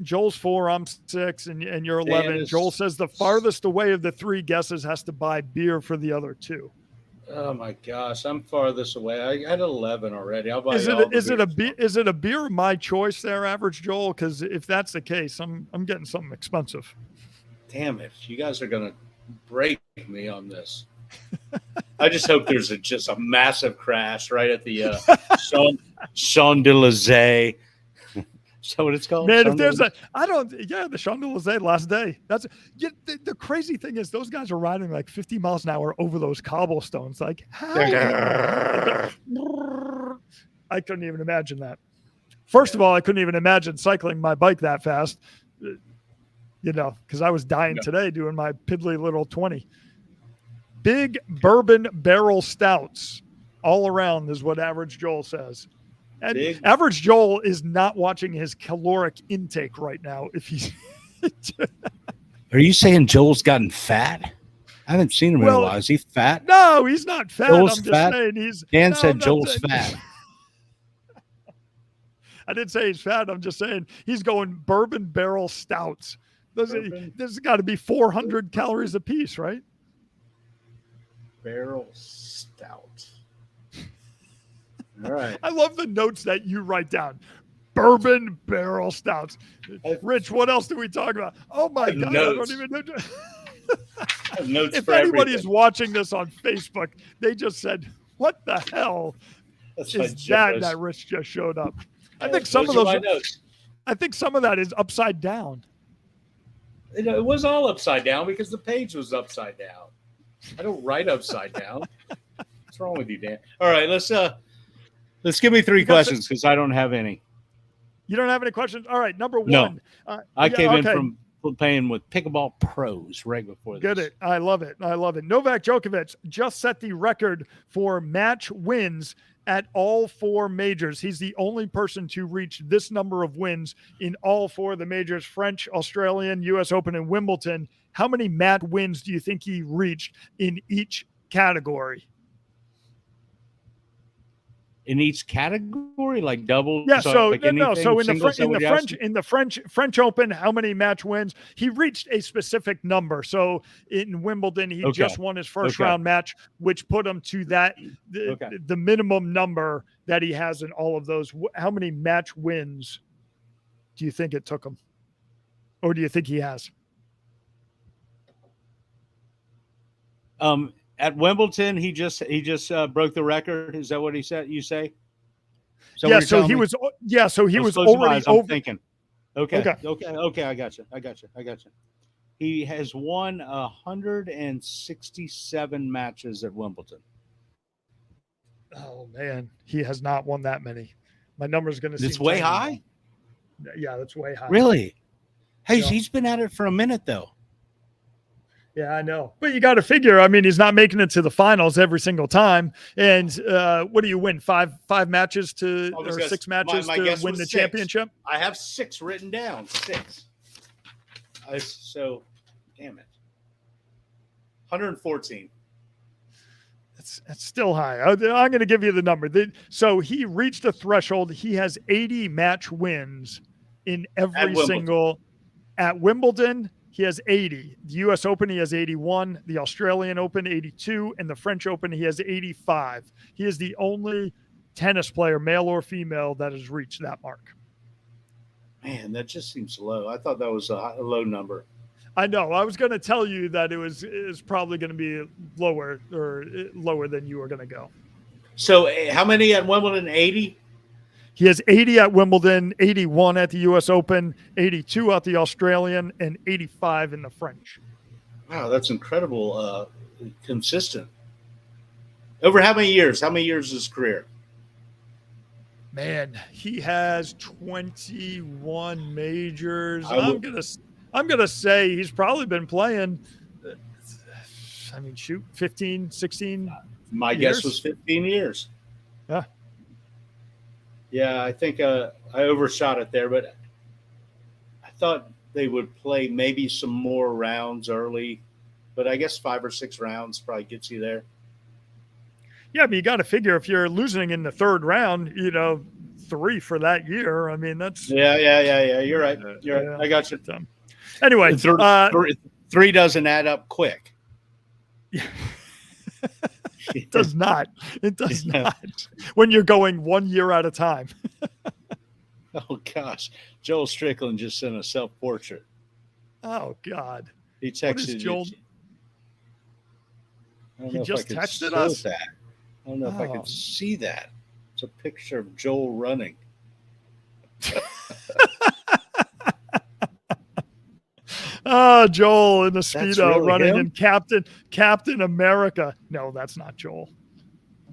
Joel's 4, I'm 6, and you're 11. Joel says the farthest away of the 3 guesses has to buy beer for the other 2. Oh my gosh, I'm farthest away. I had 11 already. I'll buy. Is it a beer of my choice there, Average Joel? Because if that's the case, I'm getting something expensive. Damn it, you guys are gonna break me on this. I just hope there's just a massive crash right at the Champs-Élysées. Is that what it's called? Man, if there's the Champs-Élysées last day. The crazy thing is those guys are riding like 50 miles an hour over those cobblestones. Like, how? I couldn't even imagine that. First of all, I couldn't even imagine cycling my bike that fast, because I was dying today doing my piddly little 20. Big bourbon barrel stouts all around is what Average Joel says. And Average Joel is not watching his caloric intake right now. If he's, are you saying Joel's gotten fat? I haven't seen him in a while. Is he fat? No, he's not fat. Joel's I'm just fat. saying Dan said Joel's fat. I didn't say he's fat. I'm just saying he's going bourbon barrel stouts. This has got to be 400 calories a piece, right? Barrel stout. All right. I love the notes that you write down. Bourbon barrel stouts. Rich, what else do we talk about? Oh my God. Notes. I don't even know. I have notes if for anybody's everything. Watching this on Facebook, they just said, what the hell is that Rich just showed up? I think some of that is upside down. It was all upside down because the page was upside down. I don't write upside down. What's wrong with you, Dan? All right, let's give me 3 questions because I don't have any. You don't have any questions? All right, number 1. No. I came in from playing with Pickleball Pros right before this. Good. I love it. Novak Djokovic just set the record for match wins at all 4 majors. He's the only person to reach this number of wins in all 4 of the majors: French, Australian, U.S. Open, and Wimbledon. How many match wins do you think he reached in each category? In each category, like double? Yeah. So like in the French Open, how many match wins? He reached a specific number. So in Wimbledon, he just won his first round match, which put him to the minimum number that he has in all of those. How many match wins do you think it took him, or do you think he has? At Wimbledon, he just broke the record. Is that what he said? You say? Yeah. So he was. Yeah. So he was already over. I'm thinking. Okay. I got you. He has won 167 matches at Wimbledon. Oh man, he has not won that many. My number is going to. It's way high. Yeah, that's way high. Really? Hey, he's been at it for a minute, though. Yeah, I know. But you got to figure, I mean, he's not making it to the finals every single time. And what do you win? Five matches to, or 6 matches to win the championship? I have 6 written down. 6. So, damn it. 114. It's still high. I'm going to give you the number. So he reached a threshold. He has 80 match wins in every single. At Wimbledon, he has 80. The U.S. Open, he has 81. The Australian Open, 82. And the French Open, he has 85. He is the only tennis player, male or female, that has reached that mark. Man, that just seems low. I thought that was a low number. I know. I was going to tell you that it was probably going to be lower than you were going to go. So how many at Wimbledon? 80? He has 80 at Wimbledon, 81 at the U.S. Open, 82 at the Australian, and 85 in the French. Wow, that's incredible. Consistent. Over how many years? How many years is his career? Man, he has 21 majors. I'm gonna say he's probably been playing. 15, 16. My guess was 15 years. Yeah. Yeah, I think I overshot it there, but I thought they would play maybe some more rounds early, but I guess 5 or 6 rounds probably gets you there. Yeah, but you got to figure if you're losing in the 3rd round, 3 for that year. I mean, that's yeah. You're right. Right. I got you. Anyway, 3 doesn't add up quick. It does not. It does not. When you're going 1 year at a time. Oh, gosh. Joel Strickland just sent a self-portrait. Oh, God. He texted Joel? He just texted us? I don't know if I can see that. It's a picture of Joel running. Oh, Joel in the Speedo really running him? in Captain America. No, that's not Joel.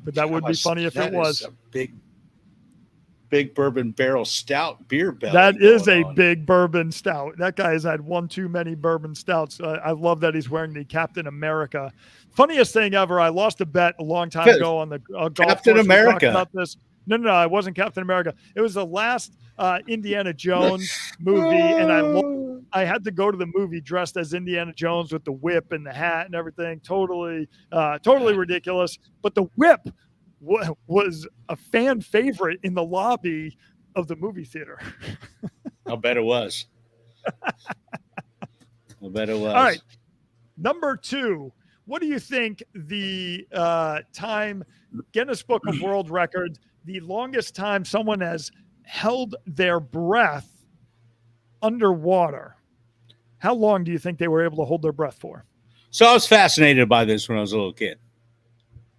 But that would be funny if it was. A big bourbon barrel stout beer belly. That is a big bourbon stout. That guy has had one too many bourbon stouts. I love that he's wearing the Captain America. Funniest thing ever. I lost a bet a long time ago on the golf Captain course. America. About this. No, it wasn't Captain America. It was the last Indiana Jones movie, and I had to go to the movie dressed as Indiana Jones with the whip and the hat and everything. Totally ridiculous. But the whip was a fan favorite in the lobby of the movie theater. I'll bet it was. All right. Number 2. What do you think the time Guinness Book of World Records, the longest time someone has held their breath underwater? How long do you think they were able to hold their breath for? So I was fascinated by this when I was a little kid.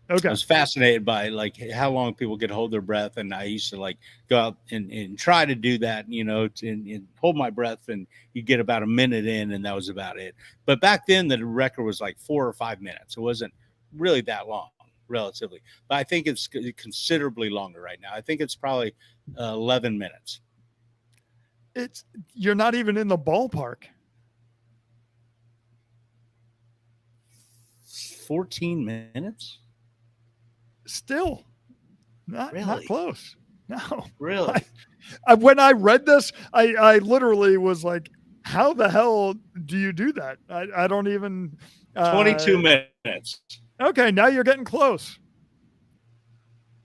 Okay. I was fascinated by how long people could hold their breath, and I used to go out and try to do that, and hold my breath, and you get about a minute in, and that was about it. But back then, the record was 4 or 5 minutes. It wasn't really that long, relatively. But I think it's considerably longer right now. I think it's probably 11 minutes. You're not even in the ballpark. 14 minutes. Still not close. No, really. When I read this, I literally was like, how the hell do you do that? I don't even 22 minutes. Okay, now you're getting close.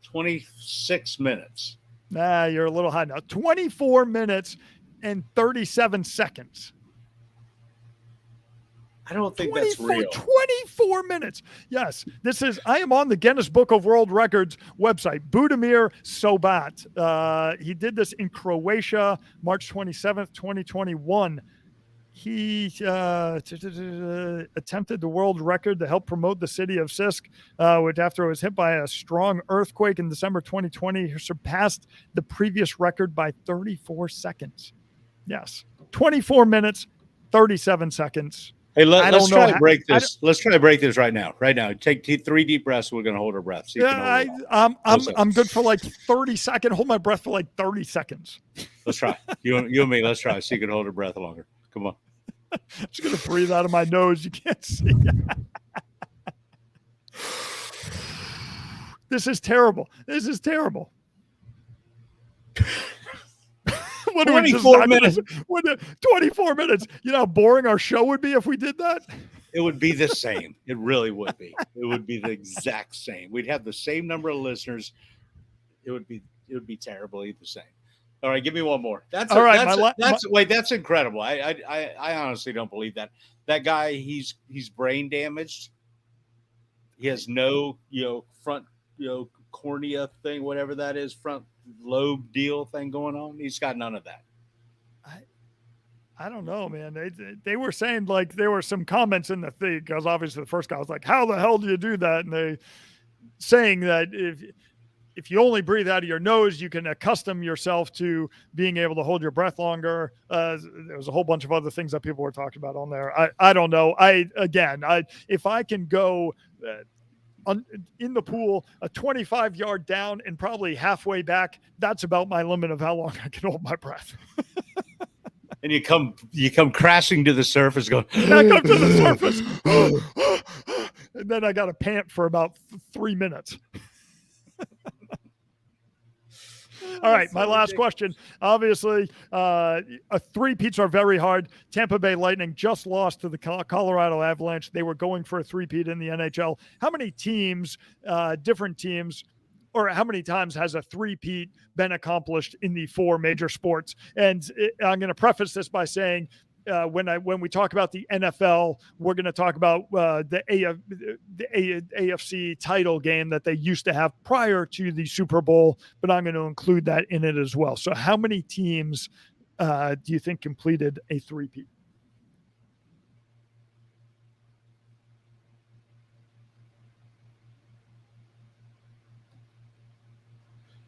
26 minutes. Nah, you're a little high now. 24 minutes and 37 seconds. I don't think that's real. 24 minutes. Yes, I am on the Guinness Book of World Records website. Budimir Sobat. He did this in Croatia, March 27th, 2021. He attempted the world record to help promote the city of Sisk, which after it was hit by a strong earthquake in December 2020, surpassed the previous record by 34 seconds. Yes, 24 minutes, 37 seconds. Hey, let's try to break this. Let's try to break this right now. Right now, take 3 deep breaths. We're going to hold our breath. So I'm good for 30 seconds. Hold my breath for 30 seconds. Let's try. You and me. Let's try. So you can hold your breath longer. Come on. I'm just going to breathe out of my nose. You can't see. This is terrible. This is terrible. What 24 minutes. 24 minutes. You know how boring our show would be if we did that? It would be the same. It really would be. It would be the exact same. We'd have the same number of listeners. It would be terribly the same. All right, give me one more. That's incredible. I honestly don't believe that. That guy, he's brain damaged. He has no, front, cornea thing, whatever that is, front lobe deal thing going on. He's got none of that. I don't know, man. They were saying, like, there were some comments in the thing, because obviously the first guy was like, how the hell do you do that? And they saying that if you only breathe out of your nose, you can accustom yourself to being able to hold your breath longer. There was a whole bunch of other things that people were talking about on there. I don't know. If I can go in the pool, a 25-yard down and probably halfway back, that's about my limit of how long I can hold my breath. And you come crashing to the surface, going back up to the surface, and then I got to pant for about 3 minutes. All right, my last question. Obviously, three-peats are very hard. Tampa Bay Lightning just lost to the Colorado Avalanche. They were going for a three-peat in the NHL. How many teams, different teams, or how many times has a three-peat been accomplished in the four major sports? And I'm going to preface this by saying, when we talk about the NFL, we're going to talk about the AFC title game that they used to have prior to the Super Bowl, but I'm going to include that in it as well. So how many teams do you think completed a three-peat?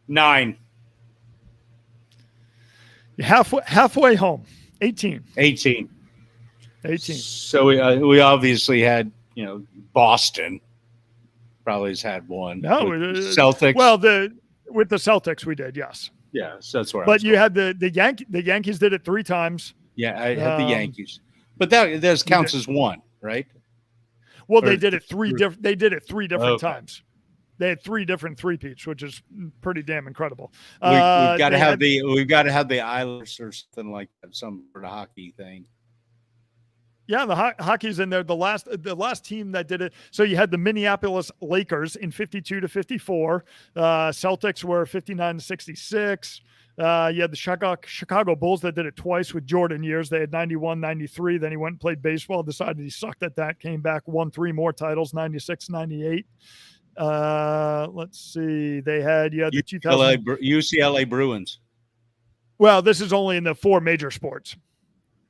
Nine. You're halfway home. 18. So we obviously had, Boston probably has had one. No, Celtics. Well, with the Celtics we did, yes. Yeah, so that's where. But you had the Yankees did it 3 times. Yeah, I had the Yankees, but that counts as one, right? Well, they did it three different times. They had 3 different three-peats, which is pretty damn incredible. We've got to have the Islanders or something like that, some sort of hockey thing. Yeah, the hockey's in there. The last team that did it. So you had the Minneapolis Lakers in 52-54. Celtics were 59-66. You had the Chicago Bulls that did it twice with Jordan years. They had 91, 93. Then he went and played baseball, decided he sucked at that, came back, won 3 more titles, 96, 98. Let's see. They had the 2000 UCLA Bruins. Well, this is only in the 4 major sports.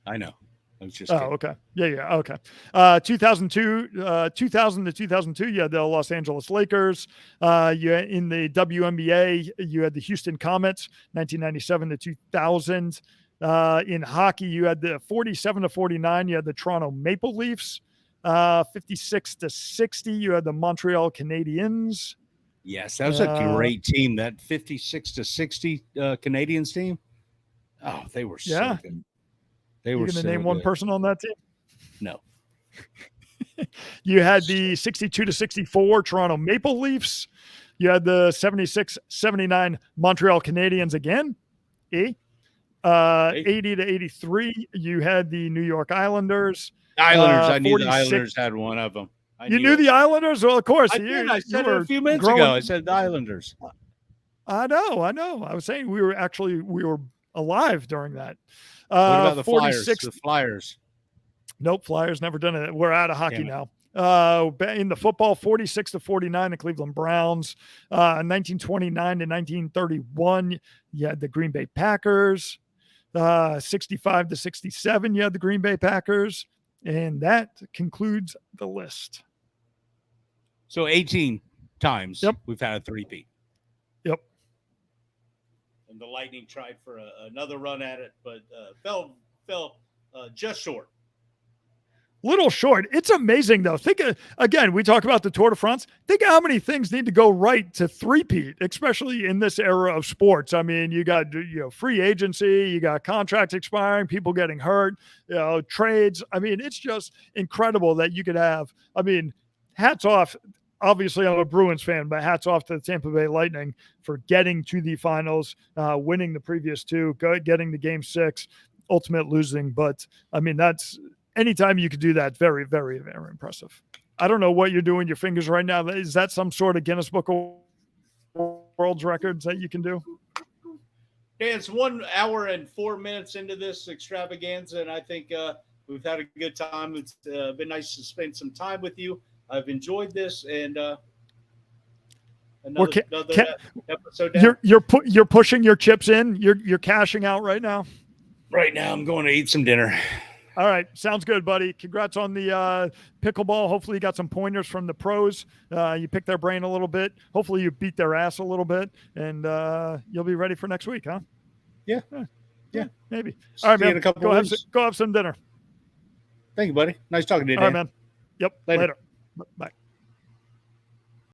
I know. I was just kidding. Okay. Yeah. Okay. 2000 to 2002, you had the Los Angeles Lakers. In the WNBA, you had the Houston Comets, 1997 to 2000. In hockey, you had the 47-49. You had the Toronto Maple Leafs. 56-60, you had the Montreal Canadiens. Yes, that was a great team. That 56-60 Canadiens team. Oh, they were so good. They were. You going to name one person on that team? No. You had the 62-64 Toronto Maple Leafs. You had the 76-79 Montreal Canadiens again. 80-83, you had the New York Islanders. I knew the Islanders had one of them. You knew the Islanders? Well, of course. I said it a few minutes ago. I said the Islanders. I know. I was saying we were alive during that. What about the 46, Flyers? The Flyers. Nope, Flyers never done it. We're out of hockey now. In the football, 46-49, the Cleveland Browns. 1929-1931, you had the Green Bay Packers. 65-67, you had the Green Bay Packers. And that concludes the list. So 18 times we've had a three-peat. Yep. And the Lightning tried for another run at it, but fell just short. little short. It's amazing though. Think again, we talk about the Tour de France. Think how many things need to go right to three-peat, especially in this era of sports. I mean, you got free agency, you got contracts expiring, people getting hurt, trades. I mean, it's just incredible that you could have. I mean, hats off. Obviously, I'm a Bruins fan, but hats off to the Tampa Bay Lightning for getting to the finals, winning the previous two, getting to Game 6, ultimate losing. But I mean, that's anytime you could do that, very, very, very impressive. I don't know what you're doing your fingers right now. Is that some sort of Guinness Book of World Records that you can do? Yeah, it's 1 hour and 4 minutes into this extravaganza, and I think we've had a good time. It's been nice to spend some time with you. I've enjoyed this, and another episode down. You're pushing your chips in. You're cashing out right now. Right now, I'm going to eat some dinner. All right, sounds good, buddy. Congrats on the pickleball. Hopefully, you got some pointers from the pros. You picked their brain a little bit. Hopefully, you beat their ass a little bit, and you'll be ready for next week, huh? Yeah, maybe. All right, man. Go have some dinner. Thank you, buddy. Nice talking to you, Dan. All right, man. Yep. Later. Bye.